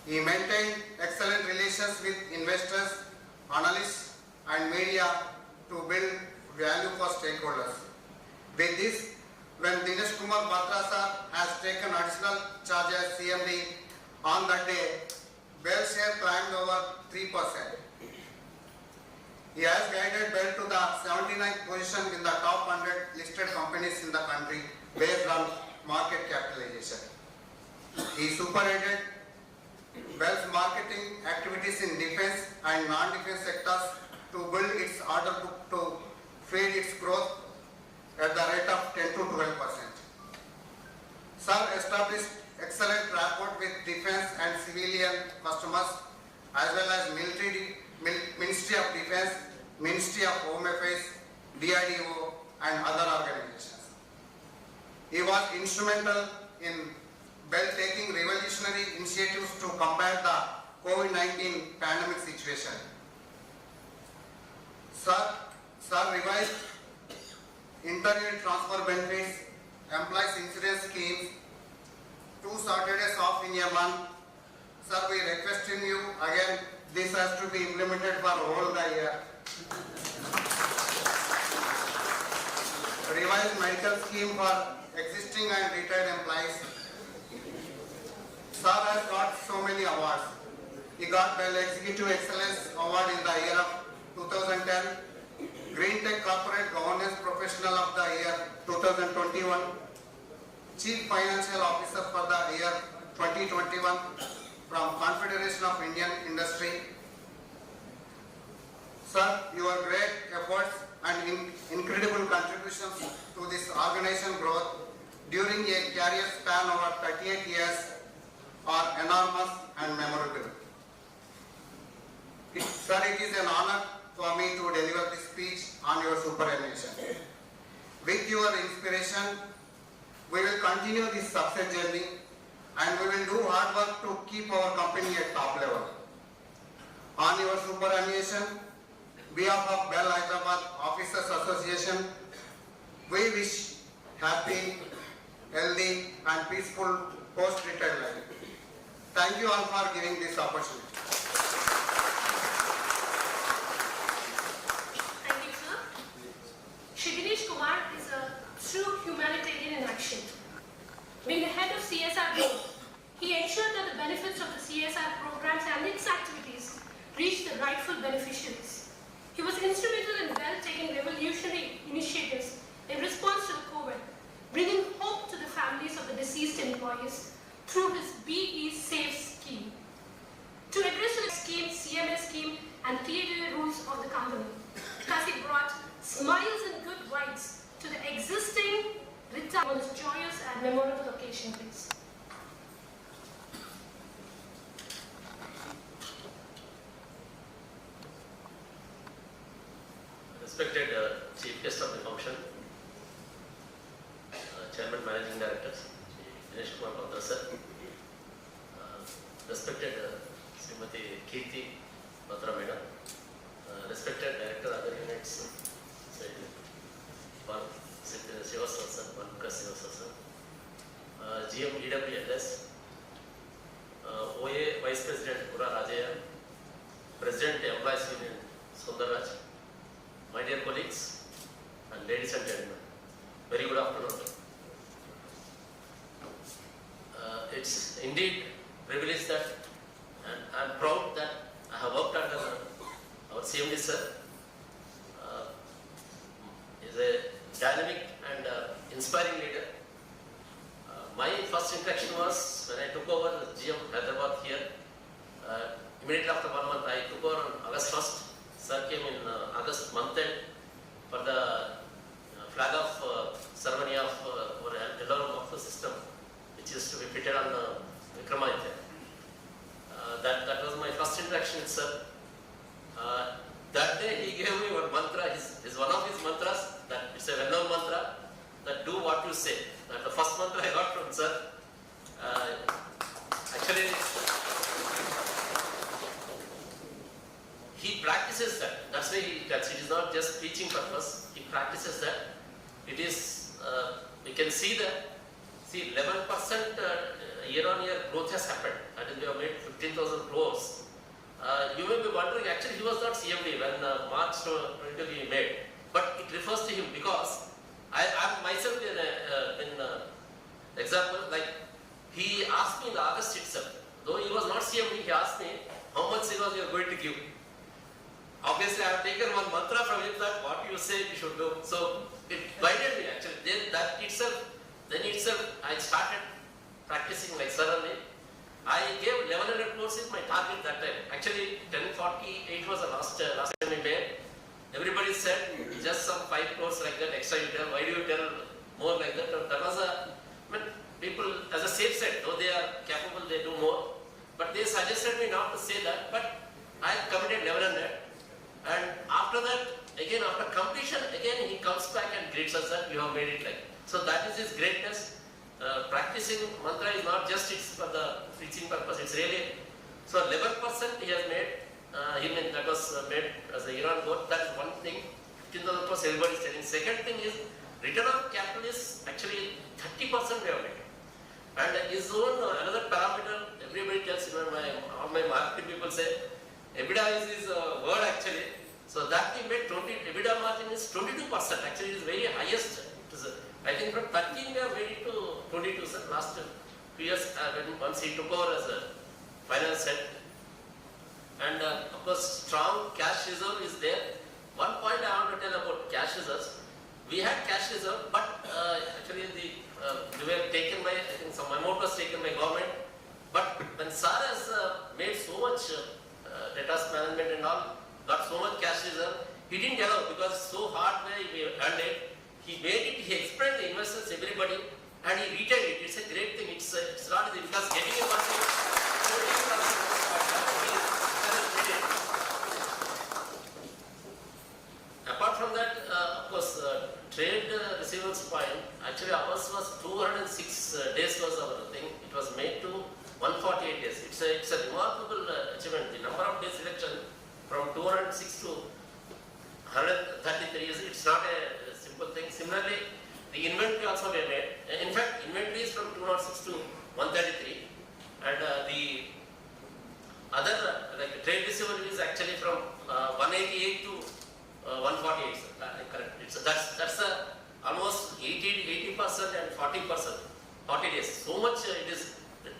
Speaker 1: He maintained excellent relations with investors, analysts and media to build value for stakeholders. With this, when Dinesh Kumar Batra sir has taken additional charge as CMD, on that day, Bel share climbed over 3%. He has guided Bel to the 79th position in the top 100 listed companies in the country based on market capitalization. He superintended Bel's marketing activities in defense and non-defense sectors to build its order book to feed its growth at the rate of 10 to 12%. Sir established excellent rapport with defense and civilian customers as well as Ministry of Defense, Ministry of Home Affairs, DRDO and other organizations. He was instrumental in Bel taking revolutionary initiatives to combat the COVID-19 pandemic situation. Sir revised internet transfer benefits, employees insurance schemes, 2 Saturdays off in a month. Sir, we requesting you again, this has to be implemented for whole the year. Revised medical scheme for existing and retired employees. Sir has got so many awards. He got Bel Executive Excellence Award in the year of 2010, Green Tech Corporate Governance Professional of the year 2021, Chief Financial Officer for the year 2021 from Confederation of Indian Industry. Sir, your great efforts and incredible contributions to this organization growth during a career span over 38 years are enormous and memorable. Sir, it is an honor for me to deliver this speech on your superannuation. With your inspiration, we will continue this success journey and we will do hard work to keep our company at top level. On your superannuation, behalf of Bel Hyderabad Officers Association, we wish happy, healthy and peaceful post-retirement. Thank you all for giving this opportunity.
Speaker 3: Thank you, sir. Shri Kumar is a true humanitarian in action. Being the head of CSR board, he ensured that the benefits of the CSR programs and its activities reach the rightful beneficiaries. He was instrumental in taking revolutionary initiatives in response to COVID, bringing hope to the families of the deceased employees through his BE Safe scheme. To address the scheme, CMS scheme and 3 rules of the company, thus he brought smiles and good vibes to the existing retired on this joyous and memorable occasion, please.
Speaker 9: Respected Chief Guest of the function, Chairman Managing Director, Dinesh Kumar Batra sir, respected Srimati Kirti Batra madam, respected Director other units, one Sivasar sir, one Sivasar sir, GM EWLS, OA Vice President Pura Rajaya, President Employees Union Sundarraj, my dear colleagues and ladies and gentlemen, very good afternoon. It's indeed privilege that, and I'm proud that I have worked under our CMD sir. Is a dynamic and inspiring leader. My first interaction was when I took over GM Hyderabad here. Immediately after 1 month, I took over on August 1st. Sir came in August month end for the flag off ceremony of our Eldorum system, which is to be fitted on Vikramaditya. That was my first interaction with sir. That day he gave me one mantra, is one of his mantras, that it's a well-known mantra, that do what you say. That's the first mantra I got from sir. Actually, he practices that. That's why it is not just teaching purpose. He practices that. It is, we can see that, 11% year-on-year growth has happened. That is, we have made 15,000 crores. You may be wondering, actually he was not CMD when March 20 we made, but it refers to him because I myself in example, like he asked me in August itself, though he was not CMD, he asked me how much signals you are going to give. Obviously, I have taken one mantra from him that what you say you should do. So it guided me actually. Then itself, I started practicing like suddenly. I gave 1100 crores is my target that time. Actually, 1048 was the last time we made. Everybody said just some 5 crores like that extra you tell. Why do you tell more like that? That was people as a safe set, though they are capable, they do more. But they suggested me not to say that. But I committed 1100. And after that, again after completion, again he comes back and greets us that you have made it like. So that is his greatness. Practicing mantra is not just it's for the preaching purpose, it's really, so 11% he has made, that was made as a year-on goal. That is one thing, 15,000 crores everybody is telling. Second thing is, return on capital is actually 30% we have made. And his own another parameter, everybody tells, all my marketing people say, EBITDA is his word actually. So that we made EBITDA margin is 22%, actually it is very highest. It is, I think from 13 we have made it to 22, sir. Last 2 years, once he took over as a finance head. And of course, strong cash reserve is there. One point I want to tell about cash reserves. We had cash reserve, but actually they were taken by, I think some amount was taken by government. But when Sir has made so much data management and all, got so much cash reserve, he didn't allow because so hard way we earned it. He made it, he explained the investors, everybody, and he retained it. It's a great thing. It's not easy because getting a money, apart from that, of course, trade receivables point, actually ours was 206 days was our thing. It was made to it's a remarkable achievement. The number of days reduction from 206 to 133 is, it's not a simple thing. Similarly, the inventory also we made. In fact, inventory is from 206 to 133, and the other like trade receivable is actually from 188 to 148. Correct. That's almost 80% and 40%, 40 days. So much it is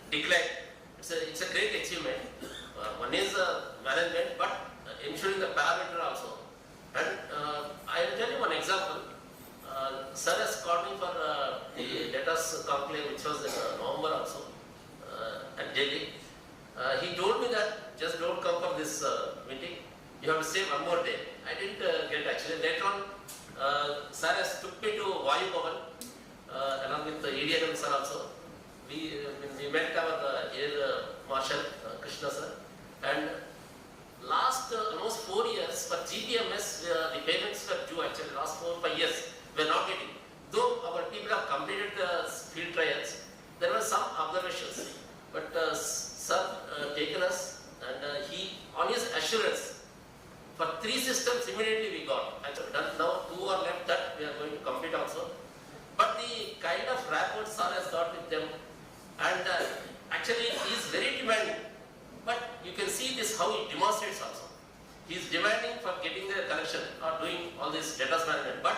Speaker 9: declined. It's a great achievement. One is management, but ensuring the parameter also. And I will tell you one example. Sir has called me for the letters conclave, which was in November also at Delhi. He told me that just don't come for this meeting. You have to stay one more day. I didn't get actually. Later on, sir has took me to Vayu Bhavan along with the EDM sir also. We met our Air Marshal Krishna sir, and last almost 4 years for GBMS the payments were due actually. Last 4 or 5 years we are not getting. Though our people have completed the field trials, there were some observations, but sir taken us, and he on his assurance for 3 systems immediately we got. And now 2 are left that we are going to complete also. But the kind of rapport sir has got with them, and actually he is very demanding. But you can see this how he demonstrates also. He is demanding for getting the connection or doing all this data management. But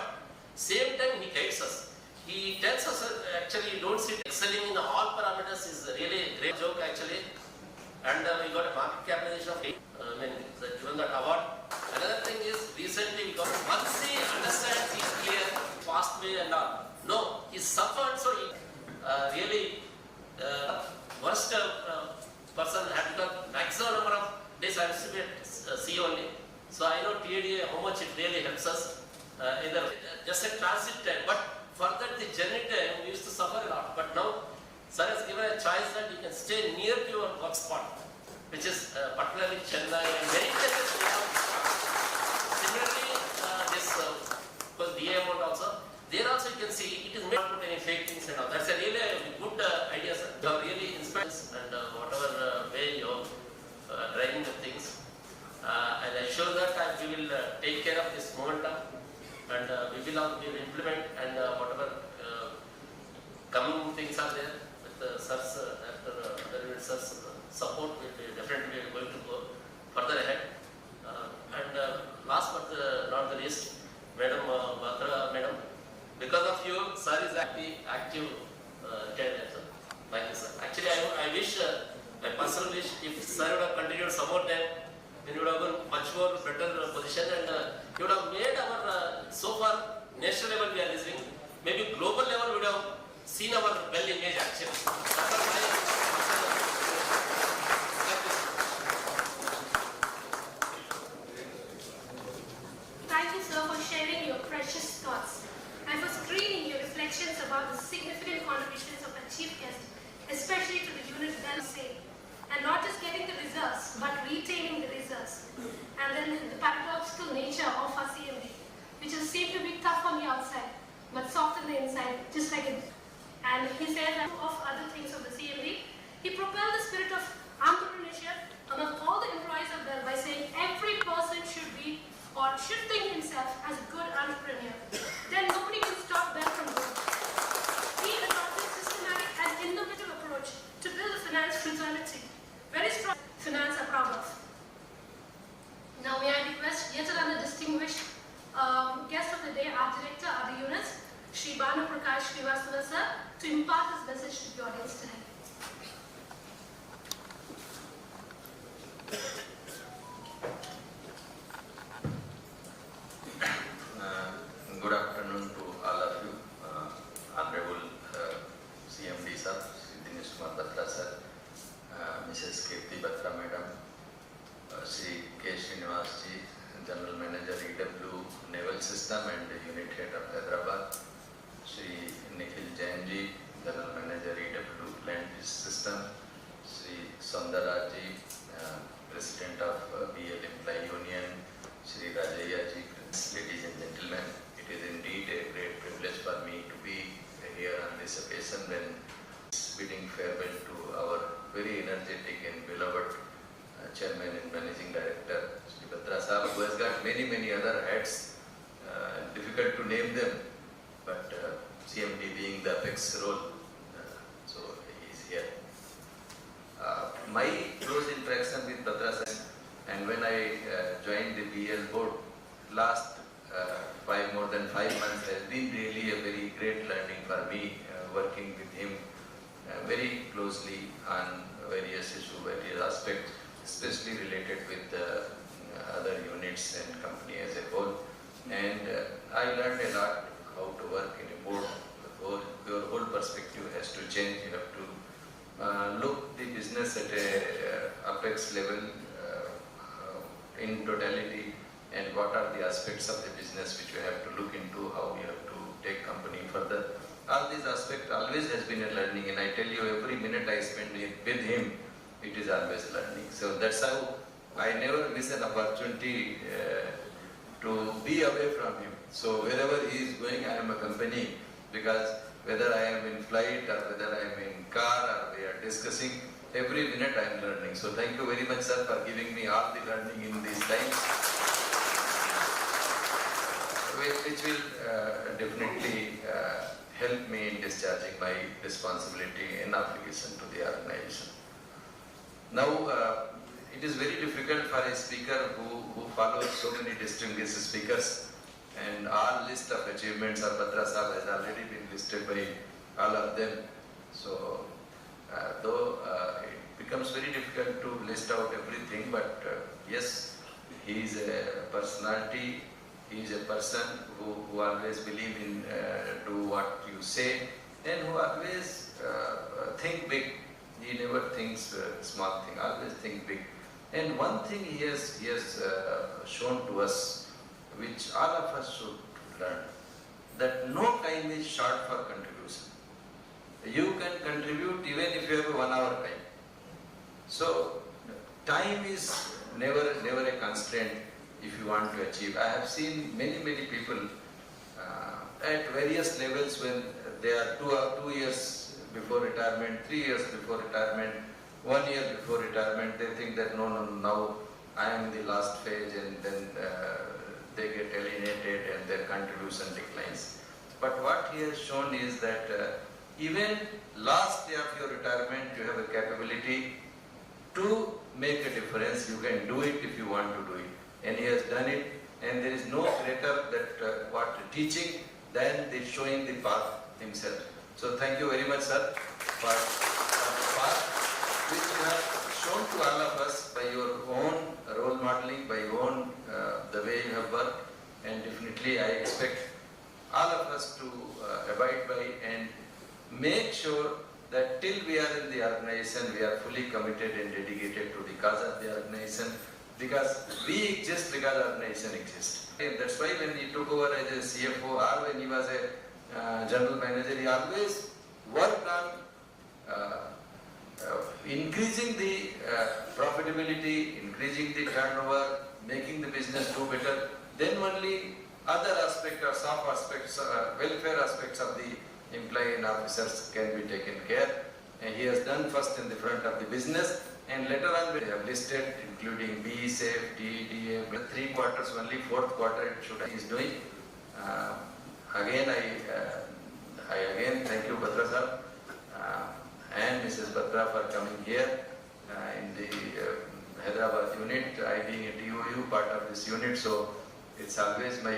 Speaker 9: same time he guides us. He tells us actually you don't sit excelling in all parameters is really a great joke actually. And we got a market capitalization of 8. Given that award. Another thing is recently we got, once he understands he is clear, fast way and all. No, he suffered, so he really worst person had got maximum number of days I used to be at sea only. So I know TADA how much it really helps us. Either just a transit time, but further the journey time we used to suffer a lot. But now sir has given a choice that you can stay near to your work spot, which is particularly Chennai and many places we have. Similarly, this because DA amount also, there also you can see it is not put any fake things and all. That's a really good idea, sir. You have really inspired and whatever way you are driving the things. And I assure that we will take care of this momentum, and we will implement, and whatever coming things are there with sir's sir's support, we will definitely going to go further ahead. And last but not the least, Madam Batra, Madam, because of you, sir is active candidate. Thank you, sir. Actually, I wish, my personal wish, if sir would have continued some more time, then you would have been much more better position, and you would have made our, so far, national level we are listening, maybe global level we would have seen our well image actually. That's what
Speaker 3: Thank you, sir, for sharing your precious thoughts and for screening your reflections about the significant contributions of our chief guest, especially to the unit Bel-cmd, and not just getting the results, but retaining the results. And then the paradoxical nature of our CMD, which will seem to be tough on the outside, but soft on the inside, just like it. And he said that of other things of the CMD, he propelled the spirit of entrepreneurship among all the employees of Bel by saying every person should be or should think himself as a good entrepreneur. Then nobody can stop Bel from growing. He adopted a systematic and innovative approach to build a finance fraternity. Very strong finance are proud of. Now may I request yet another distinguished guest of the day, our director, other units, Shri Banu Prakash Srivastava sir, to impart his message to the audience today.
Speaker 10: difficult to name them, but CMD being the apex role, so he is here. My close interaction with Batra sir, and when I joined the BL board last more than 5 months has been really a very great learning for me, working with him very closely on various issues, various aspects, especially related with other units and company as a whole. And I learned a lot how to work in a board. Your whole perspective has to change. You have to look the business at a apex level in totality, and what are the aspects of the business which you have to look into, how you have to take company further. All these aspects always has been a learning, and I tell you, every minute I spend with him, it is always learning. So that's how I never miss an opportunity to be away from him. So wherever he is going, I am accompanying, because whether I am in flight or whether I am in car or we are discussing, every minute I am learning. So thank you very much, sir, for giving me all the learning in these times, which will definitely help me in discharging my responsibility and obligation to the organization. Now, it is very difficult for a speaker who follows so many distinguished speakers, and all list of achievements of Batra Sahab has already been listed by all of them. So, though it becomes very difficult to list out everything, but yes, he is a personality. He is a person who always believe in do what you say, and who always think big. He never thinks small thing, always think big. And one thing he has shown to us, which all of us should learn, that no time is short for contribution. You can contribute even if you have 1 hour time. So time is never a constraint if you want to achieve. I have seen many people at various levels when they are 2 years before retirement, 3 years before retirement, 1 year before retirement. They think that no, now I am in the last phase, and then they get alienated and their contribution declines. But what he has shown is that even last day of your retirement, you have a capability to make a difference. You can do it if you want to do it. And he has done it, and there is no greater that what teaching than the showing the path himself. So thank you very much, sir, for the path which you have shown to all of us by your own role modeling, by your own the way you have worked, and definitely I expect all of us to abide by and make sure that till we are in the organization, we are fully committed and dedicated to the cause of the organization, because we exist because organization exists. And that's why when he took over as a CFO or when he was a general manager, he always worked on increasing the profitability, increasing the turnover, making the business do better. Then only other aspects or soft aspects, welfare aspects of the employee and officers can be taken care. And he has done first in the front of the business, and later on we have listed, including B, SAFE, DA, 3 quarters only, 4th quarter it should he is doing. Again, I again thank you, Batra sir, and Mrs. Batra for coming here in the Hyderabad unit. I being a TOU, part of this unit, so it's always my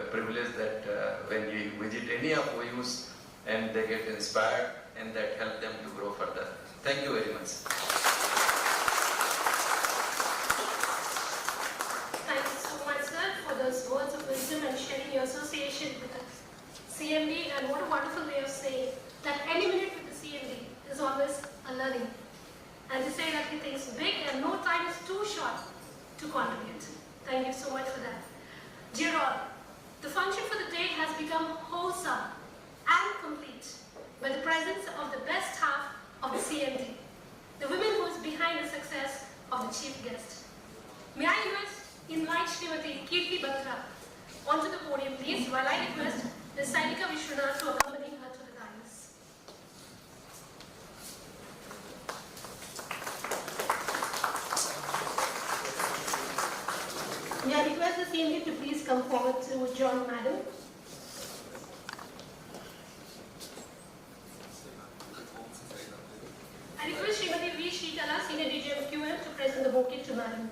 Speaker 10: privilege that when we visit any of OUs and they get inspired and that help them to grow further. Thank you very much.
Speaker 3: Thank you so much, sir, for those words of wisdom and sharing your association with the CMD, and what a wonderful way of saying that any minute with the CMD is always a learning. And to say that he thinks big and no time is too short to contribute. Thank you so much for that. Dear all, the function for the day has become wholesome and complete by the presence of the best half of the CMD, the women who is behind the success of the chief guest. May I invite Srimati Kirti Batra onto the podium, please, while I request Ms. Sainika Vishwanath to accompany her to the dais. May I request the CMD to please come forward to join Madam. I request Srimati V. Sritala, Senior DGM QM, to present the bouquet to Madam.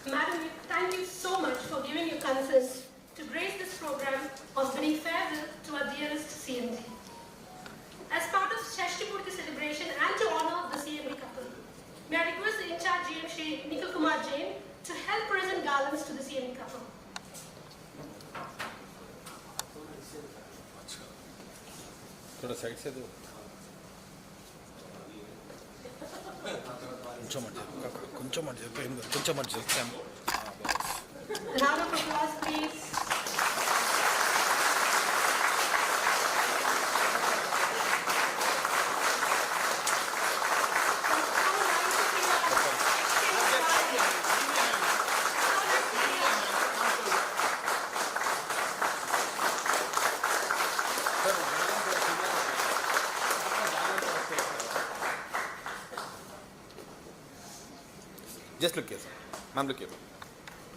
Speaker 3: Madam, thank you so much for giving your consent to grace this program of bidding farewell to our dearest CMD. As part of Shashtipurti celebration and to honor the CMD couple, may I request the in-charge GM Shri Nikhil Kumar Jain to help present garlands to the CMD couple.
Speaker 7: थोड़ा side से दो కొంచెం మధ్య
Speaker 3: Round of applause, please.
Speaker 7: Just look here, sir. Ma'am, look here.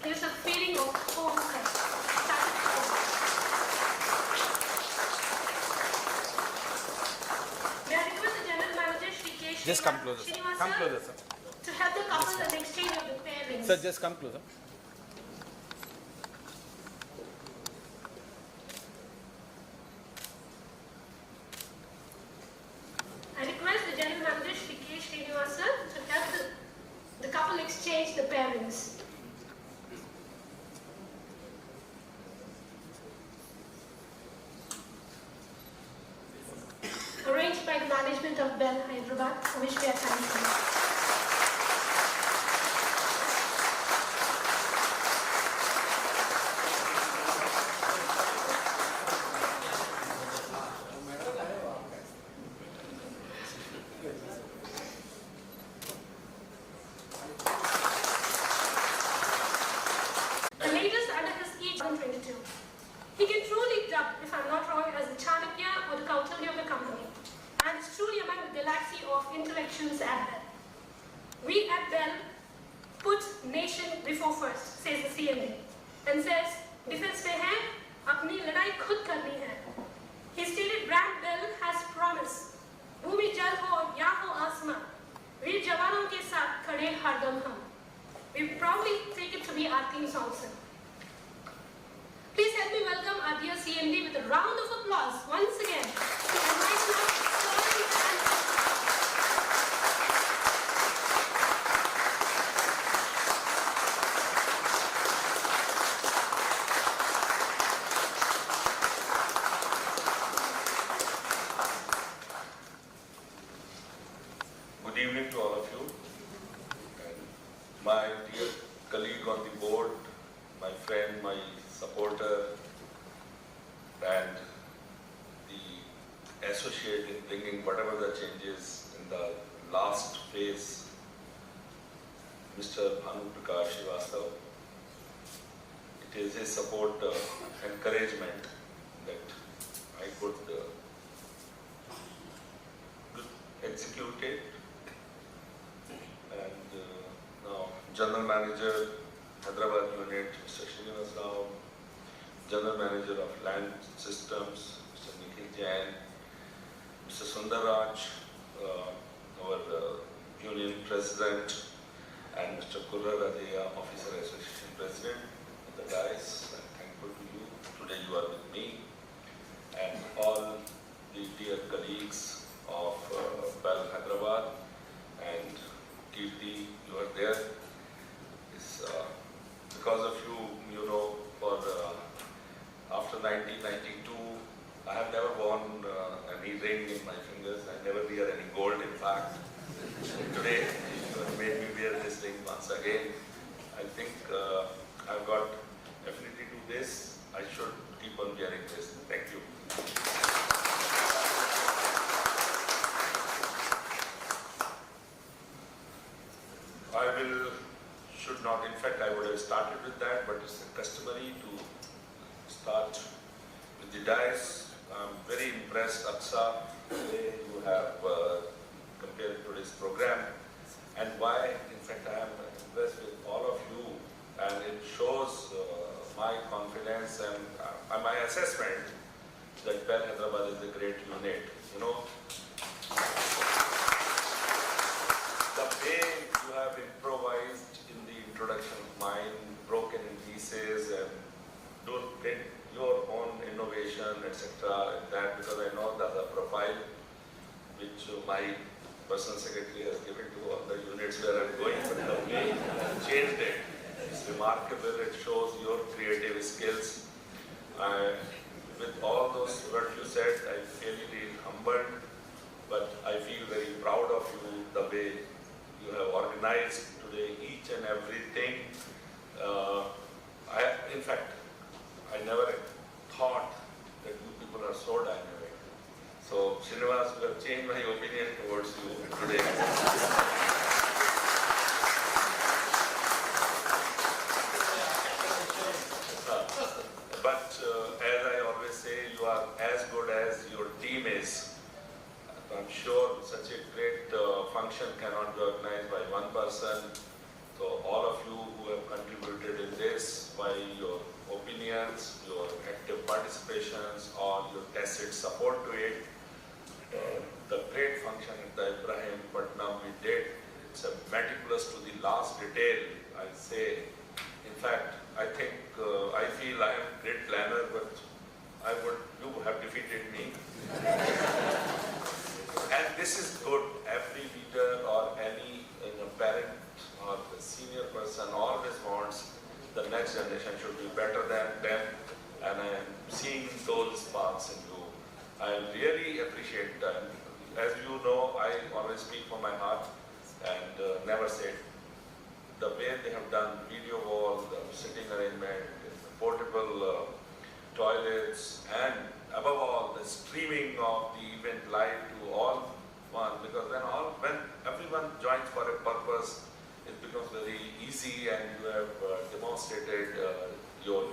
Speaker 3: Here's a feeling of home. May I request the General Manager, Shri K.
Speaker 7: Just come closer, sir. Come closer, sir.
Speaker 3: To help the couple in the exchange of the pairings.
Speaker 7: Sir, just come closer.
Speaker 3: I request the General Manager, Shri K. Srinivasa, to help the couple exchange the pairings. Arranged by the management of Bel Hyderabad, for which we are thankful. The latest under his age 122. He can truly dub, if I'm not wrong, as the Chanakya or the Kautilya of the company, and is truly among the galaxy of intellectuals at Bel. We at Bel put nation before first, says the CMD, and says, defense mein hai, apni ladai khud karni hai. He stated brand Bel has promised, bhumi jal ho ya ho asma, veer jawanon ke saath khade hardam hum. We proudly take it to be our theme song, sir. Please help me welcome our dear CMD with a round of applause once again to enlighten us, story and
Speaker 4: Good evening to all of you. And my dear colleague on the board, my friend, my supporter, and the associate in bringing whatever the changes in the last phase, Mr. Bhanu Prakash Srivastav. It is his support, encouragement that I could execute it. And now, General Manager, Hyderabad Unit, Mr. Srinivas Rao, General Manager of Land Systems, Mr. Nikhil Jain, Mr. Sundarraj, our Union President, and Mr. Kurra Radeya, Officer Association President, and the guys, I'm thankful to you. Today you are with me, and all the dear colleagues of Bel Hyderabad and Kirti, you are there. It's because of you, you know, for after 1992, I have never worn any ring in my fingers. I never wear any gold, in fact. Today, you have made me wear this ring once again. I think I've got affinity to this. I should keep on wearing this. Thank you. should not, in fact I would have started with that, but it's customary to start with the dais. I'm very impressed, Aksa, the way you have compared to this program, and why, in fact, I am impressed with all of you, and it shows my confidence and my assessment that Bel Hyderabad is a great unit. You know, the way you have improvised in the introduction of mine, broken in pieces, and did your own innovation, etc. That, because I know that the profile which my personal secretary has given to all the units where I'm going, but the way you have changed it is remarkable. It shows your creative skills. With all those words you said, I feel humbled, but I feel very proud of you, the way you have organized today each and everything. In fact, I never thought that you people are so dynamic. So, Srinivas, you have changed my opinion towards you today. But as I always say, you are as good as your team is. I'm sure such a great function cannot be organized by one person. So all of you who have contributed in this by your opinions, your active participations, or your tacit support to it, the great function at the Ibrahim Patnam we did, it's a meticulous to the last detail, I say. In fact, I think, I feel I am a great planner, but you have defeated me. And this is good. Every leader or any parent or the senior person always wants the next generation should be better than them. And I am seeing those sparks in you. I really appreciate that. As you know, I always speak from my heart and never say it. The way they have done video wall, the sitting arrangement, the portable toilets, and above all, the streaming of the event live to all one, because when everyone joins for a purpose, it becomes very easy, and you have demonstrated your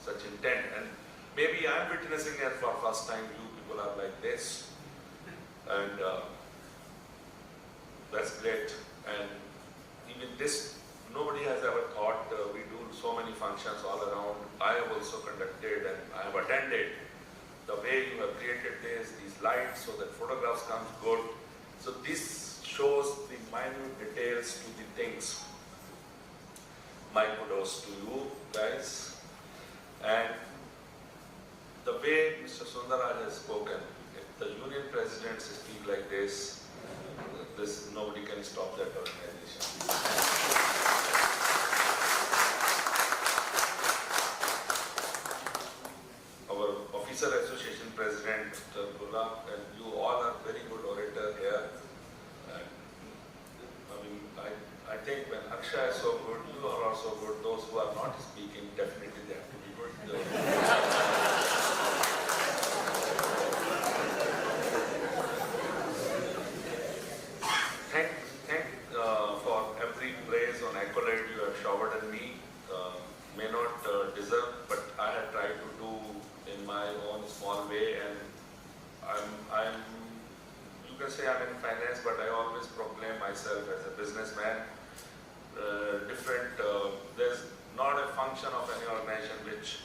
Speaker 4: such intent. And maybe I'm witnessing it for first time. You people are like this, and that's great. And even this, nobody has ever thought we do so many functions all around. I have also conducted and I have attended. The way you have created these lights so that photographs come good. So this shows the minute details to the things. My kudos to you guys. And the way Mr. Sundaraj has spoken, if the union presidents speak like this, nobody can stop that organization. Our Officer Association President, Mr. Gulab, and you all are very good orator here. And, I think when Akshay is so good, you are also good. Those who are not speaking, definitely they have to be good. Thank for every praise on accolade you have showered on me. May not deserve, but I have tried to do in my own small way, and you can say I'm in finance, but I always proclaim myself as a businessman. There's not a function of any organization which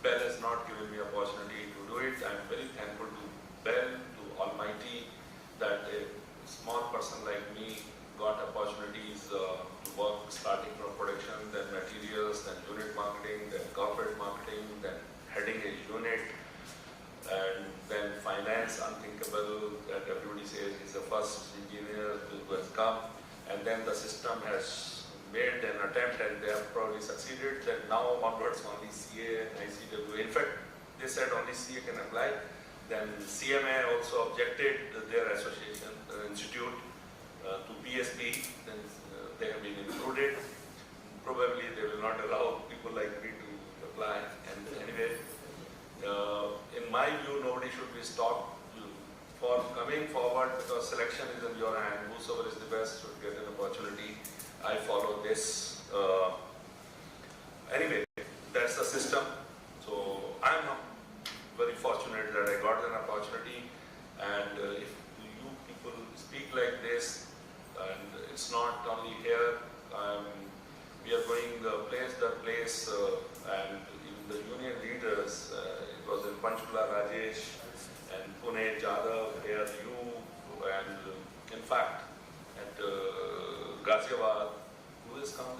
Speaker 4: Bel has not given me opportunity to do it. I'm very thankful to Bel, to Almighty, that a small person like me got opportunities to work starting from production, then materials, then unit marketing, then corporate marketing, then heading a unit, and then finance, unthinkable, that everybody says he's the first engineer who has come, and then the system has made an attempt and they have probably succeeded, then now onwards only CA and ICW. In fact, they said only CA can apply. Then CMA also objected their association, institute, to PSB, then they have been included. Probably they will not allow people like me to apply. And anyway, in my view, nobody should be stopped for coming forward, because selection is in your hand. Whosoever is the best should get an opportunity. I follow this. Anyway, that's the system. So I'm very fortunate. In fact, at Ghaziabad, who is coming?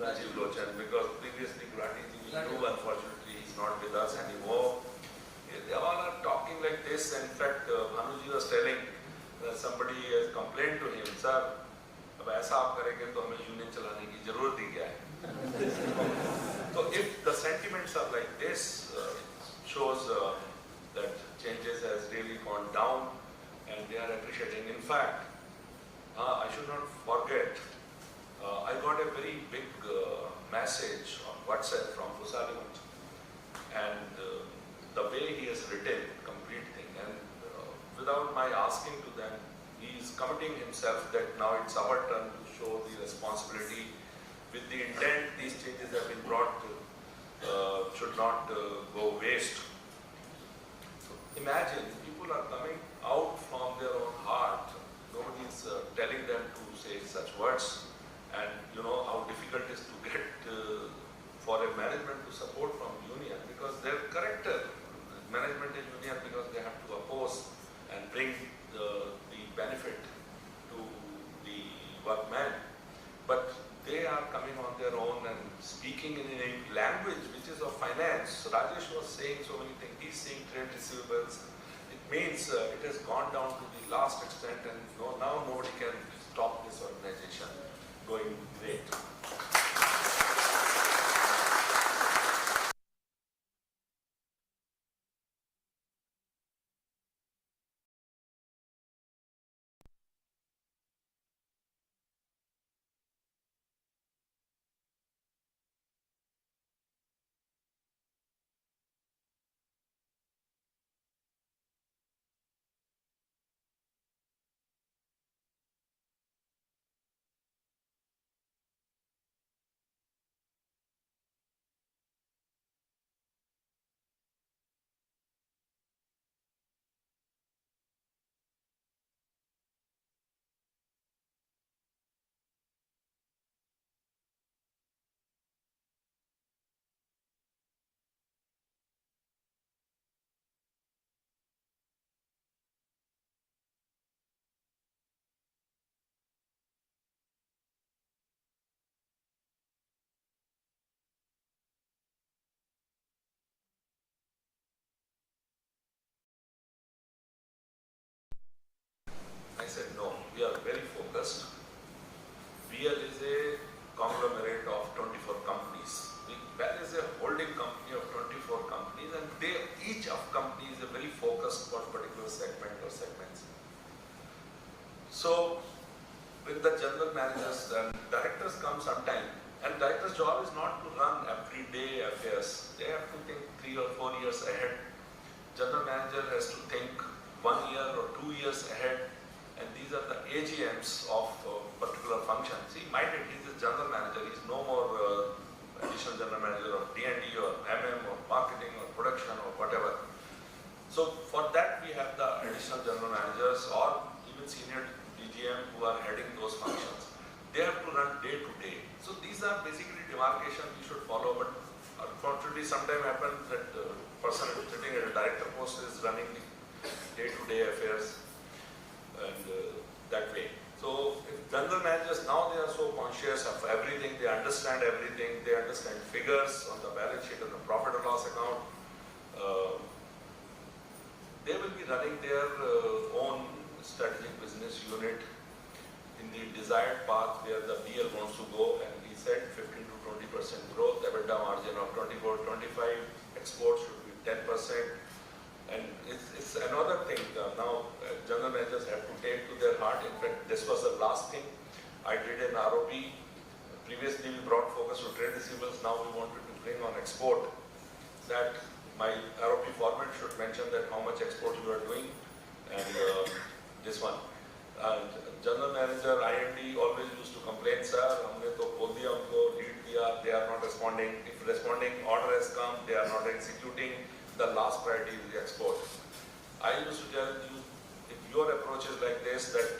Speaker 4: Rajiv Lochan, because previously Gulati ji knew, unfortunately he's not with us anymore. They all are talking like this. In fact, Bhanuji was telling that somebody has complained to him, sir, अब ऐसा आप करेंगे तो हमें union चलाने की जरूरत ही क्या है? So if the sentiments are like this, it shows that changes has really gone down and they are appreciating. In fact, I should not forget, I got a very big message on WhatsApp from Pusaliwat, and the way he has written complete thing, and without my asking to them, he is committing himself that now it's our turn to show the responsibility with the intent these changes have been brought should not go waste. So imagine people are coming out from their own heart. Nobody is telling them to say such words, and you know how difficult it is to get for a management to support from union, because their character, management is union because they have to oppose and bring the benefit to the workman, but they are coming on their own and speaking in a language which is of finance. Rajesh was saying so many things. He's saying trade receivables. It means it has gone down to the last extent, and now nobody can stop this organization going great. I said no, we are very focused. BL is a conglomerate of 24 companies. BEL is a holding company of 24 companies, and each of companies is a very focused for particular segment or segments. So with the general managers and directors come sometime, and director's job is not to run everyday affairs. They have to think 3 or 4 years ahead. General manager has to think 1 year or 2 years ahead, and these are the AGMs of particular functions. See, minded, he is a general manager, he is no more additional general manager of D&D or MM or marketing or production or whatever. So for that we have the additional general managers or even senior DGM who are heading those functions. They have to run day to day. So these are basically demarcation we should follow, but unfortunately sometimes happens that the person sitting at a director post is running the day-to-day affairs, and that way. So if general managers now, they are so conscious of everything, they understand everything, they understand figures on the balance sheet and the profit and loss account. They will be running their own strategic business unit in the desired path where the BL wants to go, and he said 15 to 20% growth, EBITDA margin of 24-25, exports should be 10%. And it's another thing now general managers have to take to their heart. In fact, this was the last thing I did in ROP. Previously we brought focus to trade receivables, now we wanted to bring on export. That my ROP format should mention that how much export you are doing, and this one. General manager, IMD always used to complain, sir, हमने तो बोल दिया उनको, lead दिया, they are not responding. If responding order has come, they are not executing. The last priority is the export. I used to tell you, if your approach is like this, that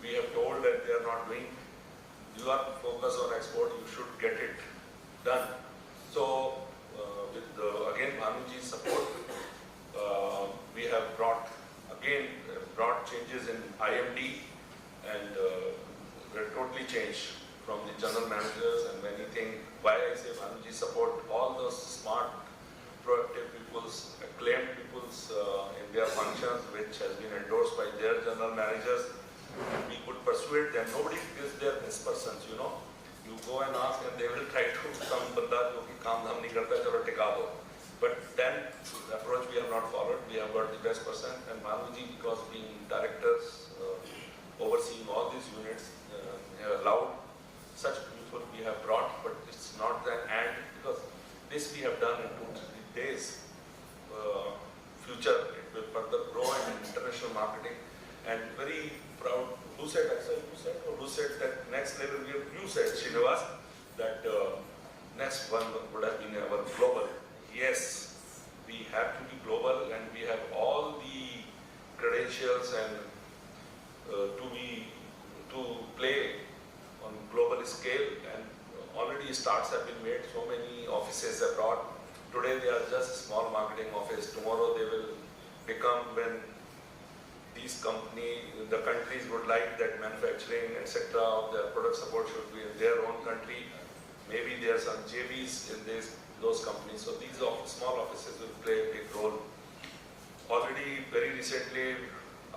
Speaker 4: we have told that they are not doing, you are focused on export, you should get it done. So with again Bhanuji's support, we have brought changes Anuji support all those smart, proactive peoples, acclaimed peoples in their functions, which has been endorsed by their general managers. We could persuade them. Nobody gives their best persons, you know. You go and ask and they will try to come banda jo ki kaam dham nahi karta, chalo tika do. But then the approach we have not followed. We have got the best person, and Manuji, because being directors, overseeing all these units, have allowed such people we have brought, but it's not that, and because this we have done in 2-3 days. Future, it will further grow in international marketing, and very proud. Who said that next level? You said, Srinivas, that next one would have been our global. Yes, we have to be global, and we have all the credentials and to play on global scale, and already starts have been made. So many offices abroad. Today they are just a small marketing office. Tomorrow they will become, when these the countries would like that manufacturing, etc., of their product support should be in their own country. Maybe there are some JVs in those companies. So these small offices will play a big role. Already, very recently,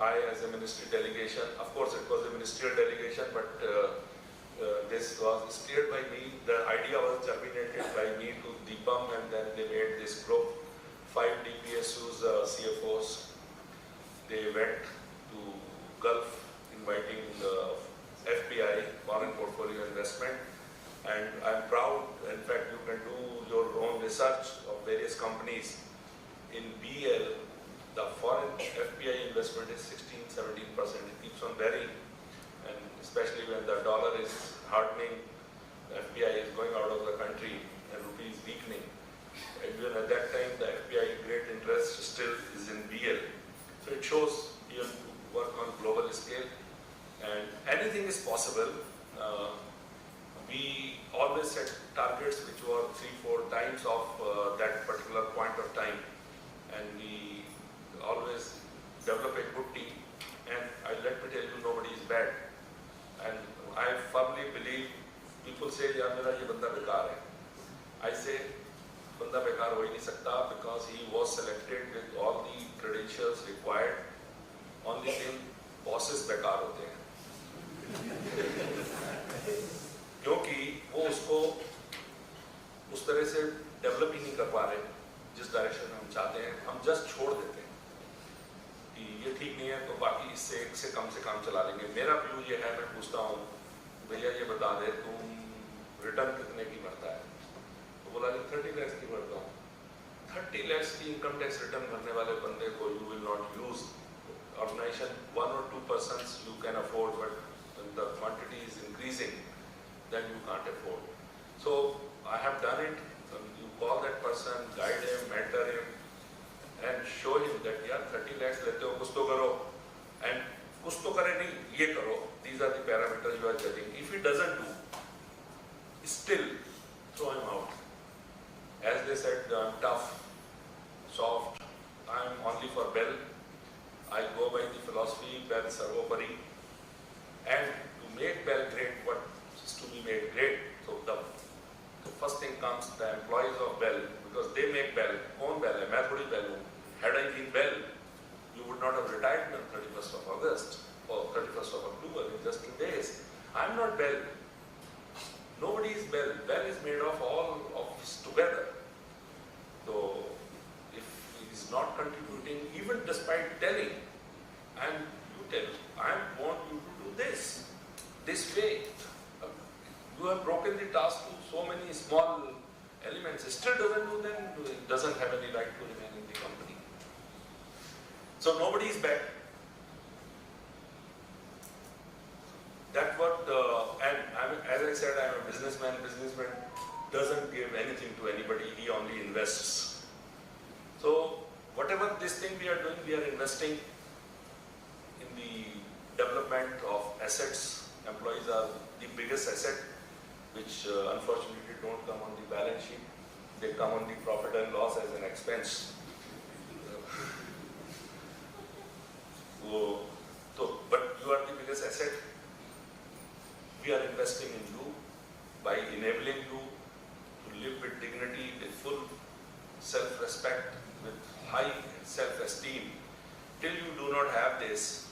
Speaker 4: I, as a ministry delegation, of course it was a ministerial delegation, but this was steered by me. The idea was germinated by me to Deepam, and then they made this group, 5 DPSUs, CFOs. They went to Gulf, inviting the FPI, Foreign Portfolio Investment, and I'm proud. In fact, you can do your own research of various companies. In BL, the foreign FPI investment is 16-17%. It keeps on varying, and especially when the dollar is hardening, the FPI is going out of the country and rupee is weakening. And even at that time, the FPI great interest still is in BL. So it shows you have to work on global scale, and anything is possible. We always set targets which were 3-4 times of that particular point of time, and we always develop a good team. And let me tell you, nobody is bad. And I firmly believe, people say, "Yaar, mera ye banda bekar hai." I say, banda bekar ho hi nahi sakta, because he was selected with all the credentials required. Only thing, bosses bekar hote hain. क्योंकि वो उसको उस तरह से develop ही नहीं कर पा रहे जिस डायरेक्शन में हम चाहते हैं. हम जस्ट छोड़ देते हैं कि ये ठीक नहीं है, तो बाकी इससे एक से काम चला लेंगे. मेरा व्यू ये है, मैं पूछता हूँ, भैया ये बता दे, तुम रिटर्न कितने की भरता है? तो बोला कि 30 lakhs की भरता हूँ. 30 lakhs की इनकम टैक्स रिटर्न भरने वाले बंदे को you will not use. Organisation 1 or 2 persons you can afford, but when the quantity is increasing, then you can't afford. So I have done it. You call that person, guide him, mentor him, and show him that यार 30 lakhs लेते हो, कुछ तो करो, and कुछ तो करे नहीं, ये करो. These are the parameters you are judging. If he doesn't do, still throw him out. As they said, I'm tough, soft. I'm only for Bel. I go by the philosophy Bel Sarvopari, and to make Bel great, what is to be made great. So the first thing comes, the employees of Bel, because they make Bel, own Bel, मैं थोड़ी Bel हूँ. Had I been Bel, you would not have retired on 31st of August or 31st of October in just 2 days. I'm not Bel. Nobody is Bel. Bel is made of all of us together. So if he is not contributing, even despite telling, and you tell, I want you to do this way. You have broken the task to so many small elements. It still doesn't do, then it doesn't have any right to remain in the company. So nobody is bad. That's what, as I said, I'm a businessman. Businessman doesn't give anything to anybody. He only invests. So whatever this thing we are doing, we are investing in the development of assets. Employees are the biggest asset, which unfortunately don't come on the balance sheet. They come on the profit and loss as an expense. But you are the biggest asset. We are investing in you by enabling you to live self-respect, with high self-esteem. Till you do not have this,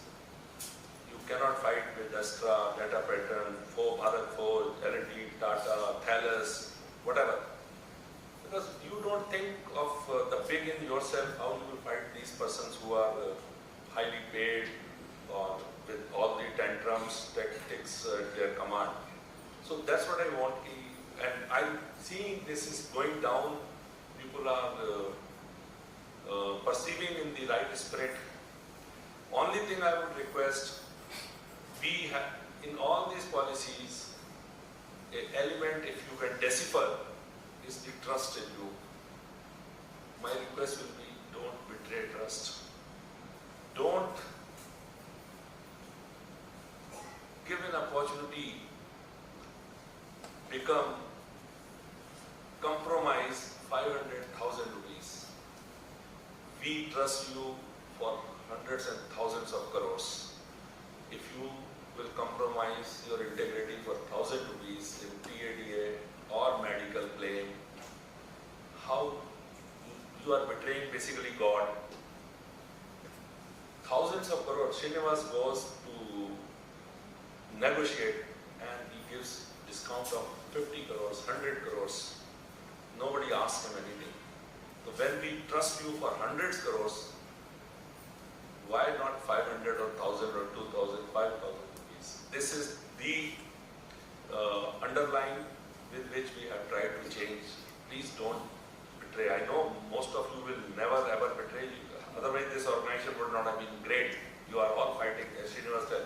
Speaker 4: you cannot fight with Astra, Data Pattern, Bharat Forge, L&T, Tata, Thales, whatever. Because you don't think of the big in yourself, how you will fight these persons who are highly paid or with all the tantrums, tactics at their command. So that's what I want. And I'm seeing this is going down. People are perceiving in the right spirit. Only thing I would request, we have in all these policies, an element if you can decipher is the trust in you. My request will be, don't betray trust. Don't give an opportunity, become compromise 500,000 rupees. We trust you for hundreds and thousands of crores. If you will compromise your integrity for 1,000 rupees in PADA or medical claim, how you are betraying basically God. Thousands of crores. Srinivas goes to negotiate and he gives discount of 50 crores, 100 crores. Nobody asks him anything. So when we trust you for hundreds crores, why not 500 or 1,000 or 2,000, 5,000 rupees? This is the underline with which we have tried to change. Please don't betray. I know most of you will never ever betray you. Otherwise this organization would not have been great. You are all fighting. As Srinivas said,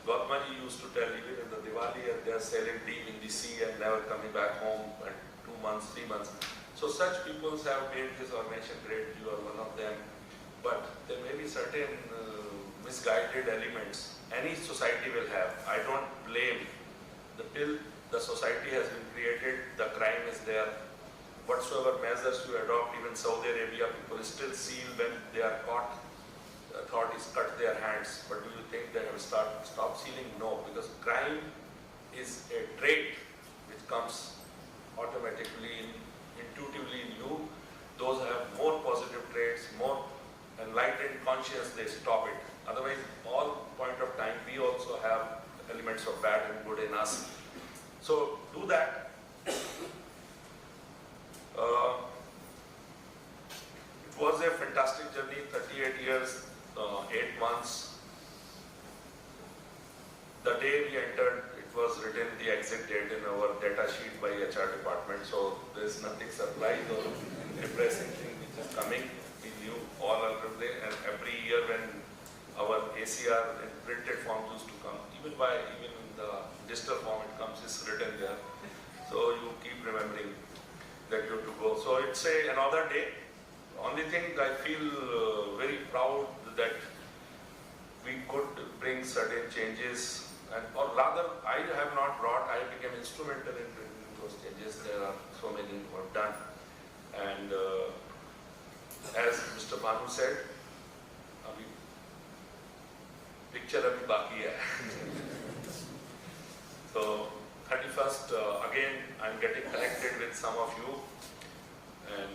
Speaker 4: Gautamaji used to tell even in the Diwali and they are sailing deep in the sea and never coming back home and 2 months, 3 months. So such people have made this organization great. You are one of them. But there may be certain misguided elements any society will have. I don't blame. Till the society has been created, the crime is there. Whatsoever measures you adopt, even Saudi Arabia, people still seal when they are caught. The authorities cut their hands. But do you think they have stopped sealing? No, because crime is a trait which comes automatically, intuitively in you. Those have more positive traits, more enlightened conscience, they stop it. Otherwise, all point of time, we also have elements of bad and good in us. So, do that. It was a fantastic journey, 38 years, 8 months. The day we entered, it was written the exit date in our data sheet by HR department, so there is nothing surprise or depressing thing which is coming. We knew all along the and every year when our ACR in printed form used to come, even in the digital form it comes, it's written there. So you keep remembering that you have to go. So it's another day. Only thing I feel very proud that we could bring certain changes, or rather I have not brought, I became instrumental in bringing those changes. There are so many who have done. And as Mr. Bhanu said, picture abhi baki hai. So 31st, again, I'm getting connected with some of you, and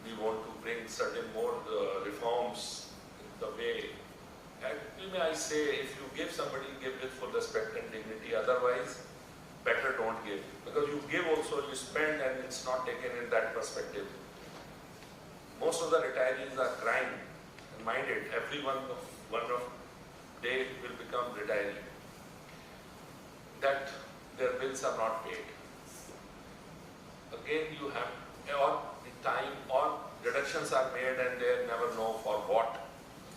Speaker 4: we want to bring certain more reforms in the way. And may I say, if you give somebody, give with full respect and dignity. Otherwise, better don't give. Because you give also, you spend, and it's not taken in that perspective. Most of the retirees are crying, and mind it, every one of they will become retiree. That their bills are not paid. Again, you have, or the time, or deductions are made and they never know for what.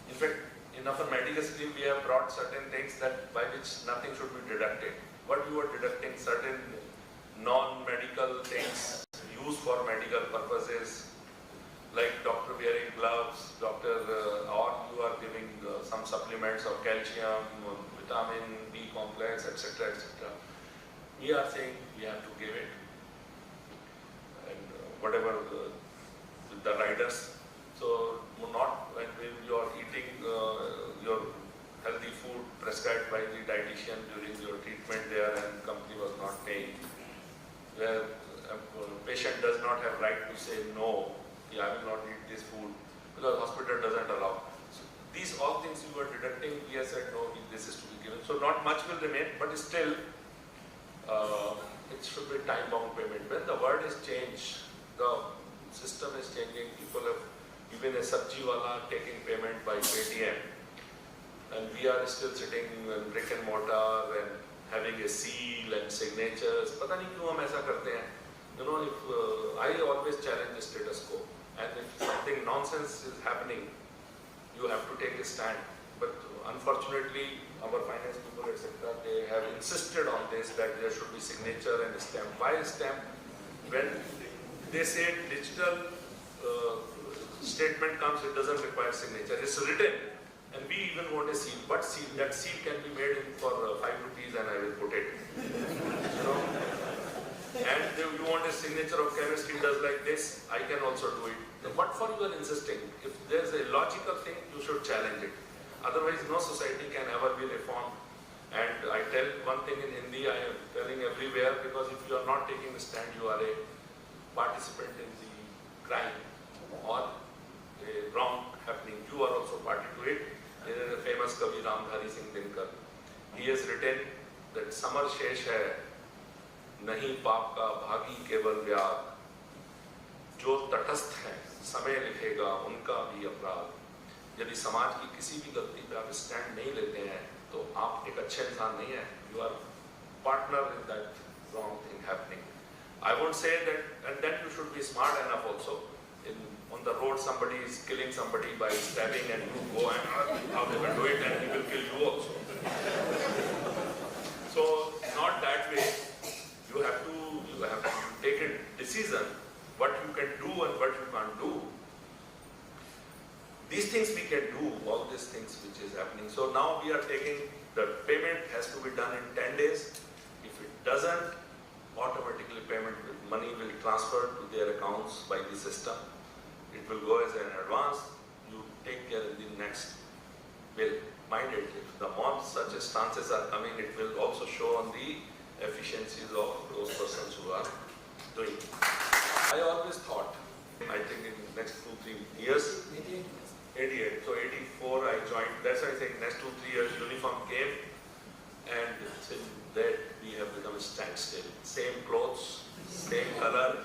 Speaker 4: In fact, in our medical scheme, we have brought certain things that by which nothing should be deducted. But you are deducting certain non-medical things used for medical purposes, like doctor wearing gloves, or you are giving some supplements of calcium, vitamin B complex, etc., etc. We are saying we have to give it, and whatever with the riders. So not when you are eating your healthy food prescribed by the dietitian during your treatment there, and company was not paying, where a patient does not have right to say no I will not eat this food because hospital doesn't allow. So these all things you are deducting, we have said no, this is to be given. So not much will remain, but still it should be time-bound payment. When the world is changed, the system is changing. People have even a sabji wala taking payment by Paytm, and we are still sitting in brick and mortar and having a seal and signatures. पता नहीं क्यों हम ऐसा करते हैं? You know, if I always challenge the status quo, and if something nonsense is happening, you have to take a stand. But unfortunately, our finance people, etc., they have insisted on this, that there should be signature and stamp. Why stamp? When they say digital statement comes, it doesn't require signature. It's written, and we even want a seal. What seal? That seal can be made in for 5 rupees, and I will put it. You know. And you want a signature of chemistry does like this, I can also do it. What for you are insisting? If there's a logical thing, you should challenge it. Otherwise, no society can ever be reformed. And I tell one thing in Hindi, I am telling everywhere, because if you are not taking a stand, you are a participant in the crime or a wrong happening. You are also party to it. There is a famous Kavi Ramdhari Singh Dinkar. He has written that Samar Shesh hai, नहीं पाप का भागी केवल व्याग, जो तटस्थ है समय लिखेगा उनका भी अपराध। यदि समाज की किसी भी गलती पे आप स्टैंड नहीं लेते हैं तो आप एक अच्छे इंसान नहीं है। You are partner in that wrong thing happening. I won't say that, and then you should be smart enough also. On the road somebody is killing somebody by stabbing, and you go and how they will do it, and he will kill you also. So not that way. You have to take a decision what you can do and what you can't do. These things we can do, all these things which is happening. So now we are taking, the payment has to be done in 10 days. If it doesn't, automatically money will transfer to their accounts by the system. It will go as an advance. You take care in the next bill. Mind it, if the more such instances are coming, it will also show on the efficiencies of those persons who are doing. I always thought, I think in the next 2-3 years, 88, so 84 I joined, that's why I think next 2-3 years uniform came, and since that we have become a standstill. Same clothes, same color,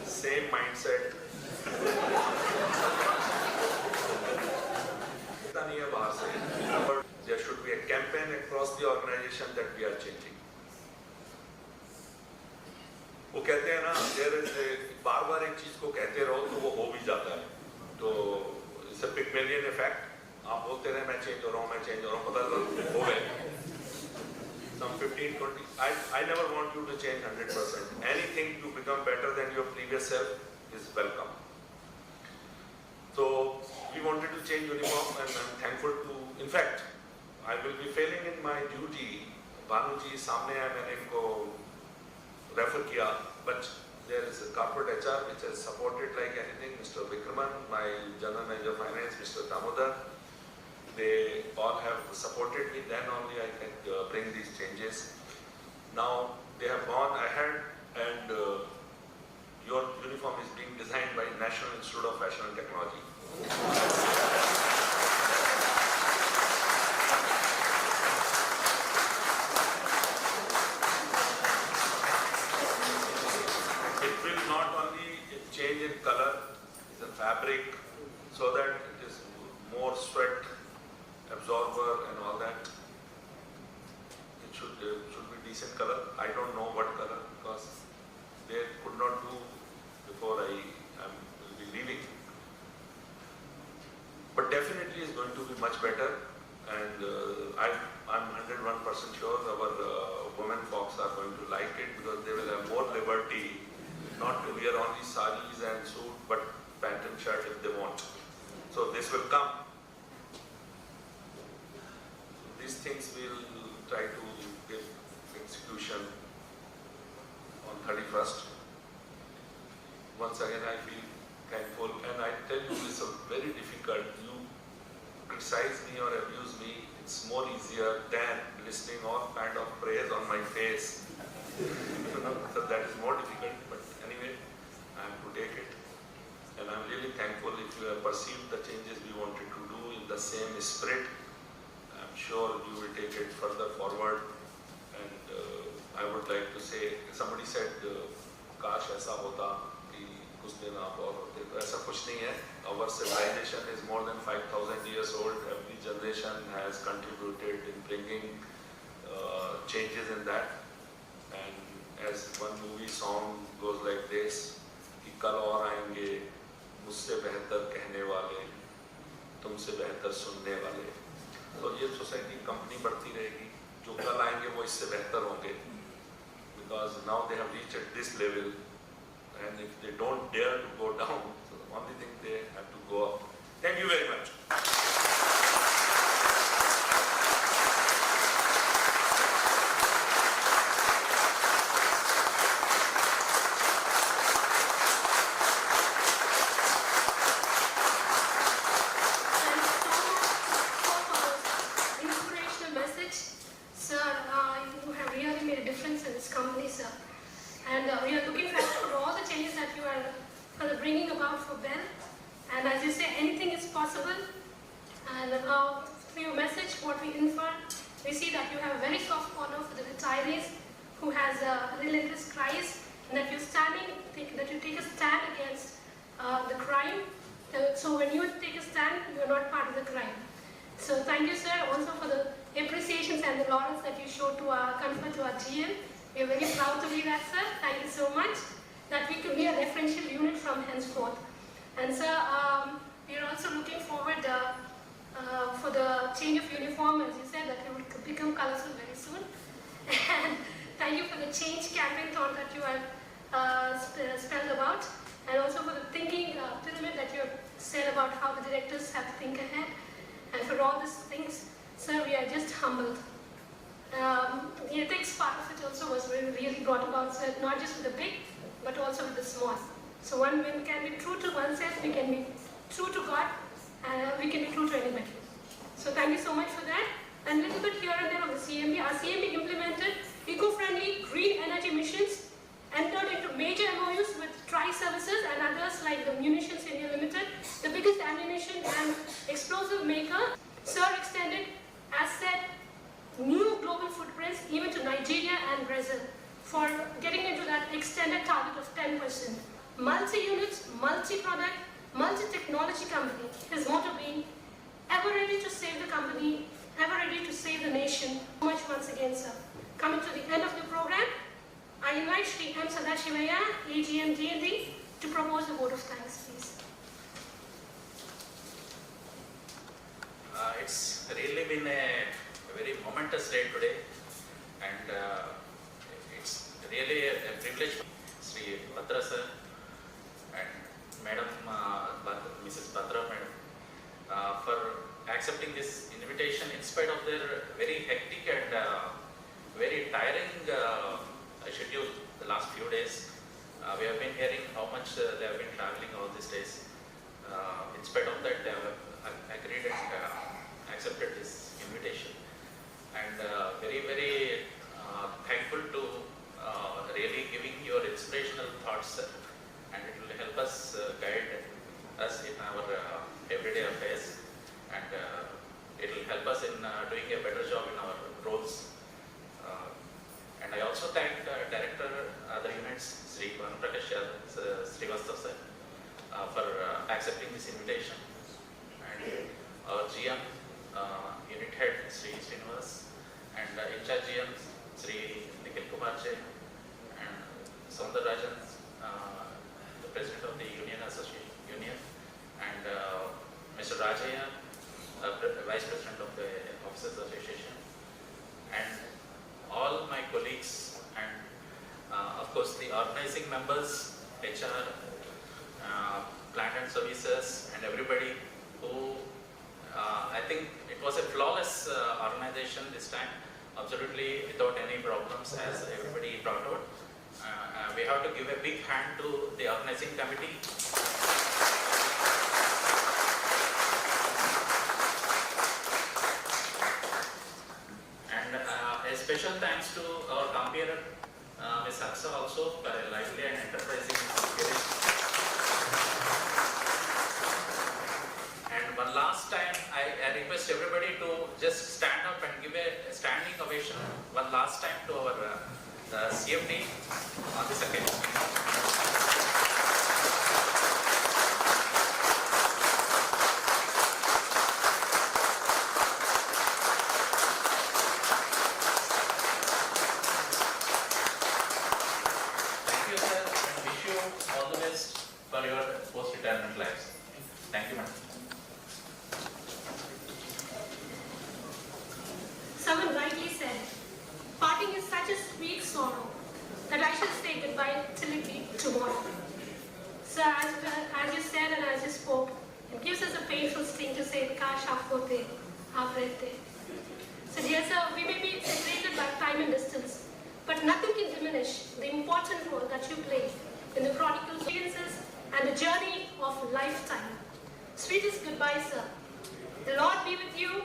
Speaker 4: same mindset. There should be a campaign across the organization that we are changing. वो कहते हैं ना, बार बार एक चीज को कहते रहो तो वो हो भी जाता है। तो इसे पिग्मेलियन इफेक्ट, आप बोलते रहे मैं चेंज हो रहा हूँ, मैं चेंज हो रहा हूँ, पता हो गए। Some 15-20. I never want you to change 100%. Anything to become better than your previous self is welcome. So we wanted to change uniform, and I'm thankful to. In fact, I will be failing in my duty. Banu ji सामने है, मैंने इनको refer किया, but there is a corporate HR which has supported like anything. Mr. Vikraman, my General Manager of Finance, Mr. Damodar, they all have supported me. Then only I can bring these changes. Now they have gone ahead, and your uniform is being designed by National Institute of Fashion and Technology. Change in color, the fabric, so that it is more sweat absorber and all that. It should be decent color. I don't know what color, because they could not do before I will be leaving. But definitely is going to be much better, and I'm 101% sure our women folks are going to like it, because they will have more liberty. Not to wear only saris and suit, but pant and shirt if they want. So this will come. These things we'll try to give execution on 31st. Once again, I feel thankful, and I tell you, it's very difficult. You criticize me or abuse me, it's more easier than listening all kind of praise on my face. So that is more difficult, but anyway, I have to take it. And perceived the changes we wanted to do in the same spirit. I'm sure you will take it further forward. And I would like to say, somebody said, काश ऐसा होता कि कुछ दिन आप और होते, तो ऐसा कुछ नहीं है. Our civilization is more than 5,000 years old. Every generation has contributed in bringing changes in that. And as one movie song goes like this, कि कल और आएंगे मुझसे बेहतर कहने वाले, तुमसे बेहतर सुनने वाले. तो ये सोसाइटी कंपनी बढ़ती रहेगी. जो कल आएंगे वो इससे बेहतर होंगे. Because now they have reached at this level, and if they don't dare to go down, so the only thing they have to go up. Thank you very much.
Speaker 3: And we are looking forward to all the changes that you are bringing about for Bel. And as you say, anything is possible. And through your message, what we infer, we see that you have a very soft corner for the retirees who has relentless cries, and that you take a stand against the crime. So when you take a stand, you are not part of the crime. So thank you, sir, also for the appreciations and the laurels that you show to our confer to our GM. We are very proud to be that, sir. Thank you so much. That we could be a referential unit from henceforth. And sir, we are also looking forward for the change of uniform, as you said, that it would become colorful very soon. And thank you for the change campaign thought that you have spelled about, and also for the thinking pyramid that you have said about how the directors have to think ahead. And for all these things, sir, we are just humbled. The ethics part of it also was really brought about, sir, not just with the big, but also with the small. So one can be true to oneself, we can be true to God, and we can be true to anybody. So thank you so much for that. And a little bit here and there on the CMB. Our CMB implemented eco-friendly green energy missions, entered into major MOUs with Tri-Services and others like the Munitions India Limited, the biggest ammunition and explosive maker. Sir extended, as said, new global footprints even to Nigeria and Brazil for getting into that extended target of 10%. Multi-units, multi-product, multi-technology company. His motto being, ever ready to save the company, ever ready to save the nation. So much once again, sir. Coming to the end of the program, I invite Shri M. Sadashivaya, AGM-D&D, to propose a vote of thanks, please.
Speaker 11: It's really been a very momentous day today, and it's really a privilege, Sri Batra sir and Madam Mrs. Batra Madam, for accepting this invitation in spite of their very hectic and very tiring schedule the last few days. We have been hearing how much they have been traveling all these days. In spite of that, they have agreed and accepted this invitation. And very, very thankful to really giving your inspirational thoughts, sir. And it will help us guide us in our everyday affairs, and it will help us in doing a better job in our roles. And I also thank Director other units, Sri Prakash Srivastava sir, for accepting this invitation, and our GM, Unit Head Sri Srinivas, and in charge GM Sri Nikhil Kumar Jain, and Soundarajan, the President of the Union Association, and Mr. Rajaya, Vice President of the Officers Association, and all my colleagues, and of course the organizing members, HR, plant and services, and everybody who, I think it was a flawless organization this time, absolutely without any problems, as everybody brought out. We have to give a big hand to the organizing committee. And a special thanks to our compere, Ms. Aksa, also for a lively and enterprising spirit. CMD on this occasion. Thank you, sir, and wish you all the best for your post-retirement lives. Thank you, madam.
Speaker 3: Someone rightly said, parting is such a sweet sorrow that I shall say goodbye till it be tomorrow. So as you said and as you spoke, it gives us a painful sting to say, Kash aap hote, aap rehte. So dear sir, we may be separated by time and distance, but nothing can diminish the important role that you play in the chronicle experiences and the journey of lifetime. Sweetest goodbye, sir. The Lord be with you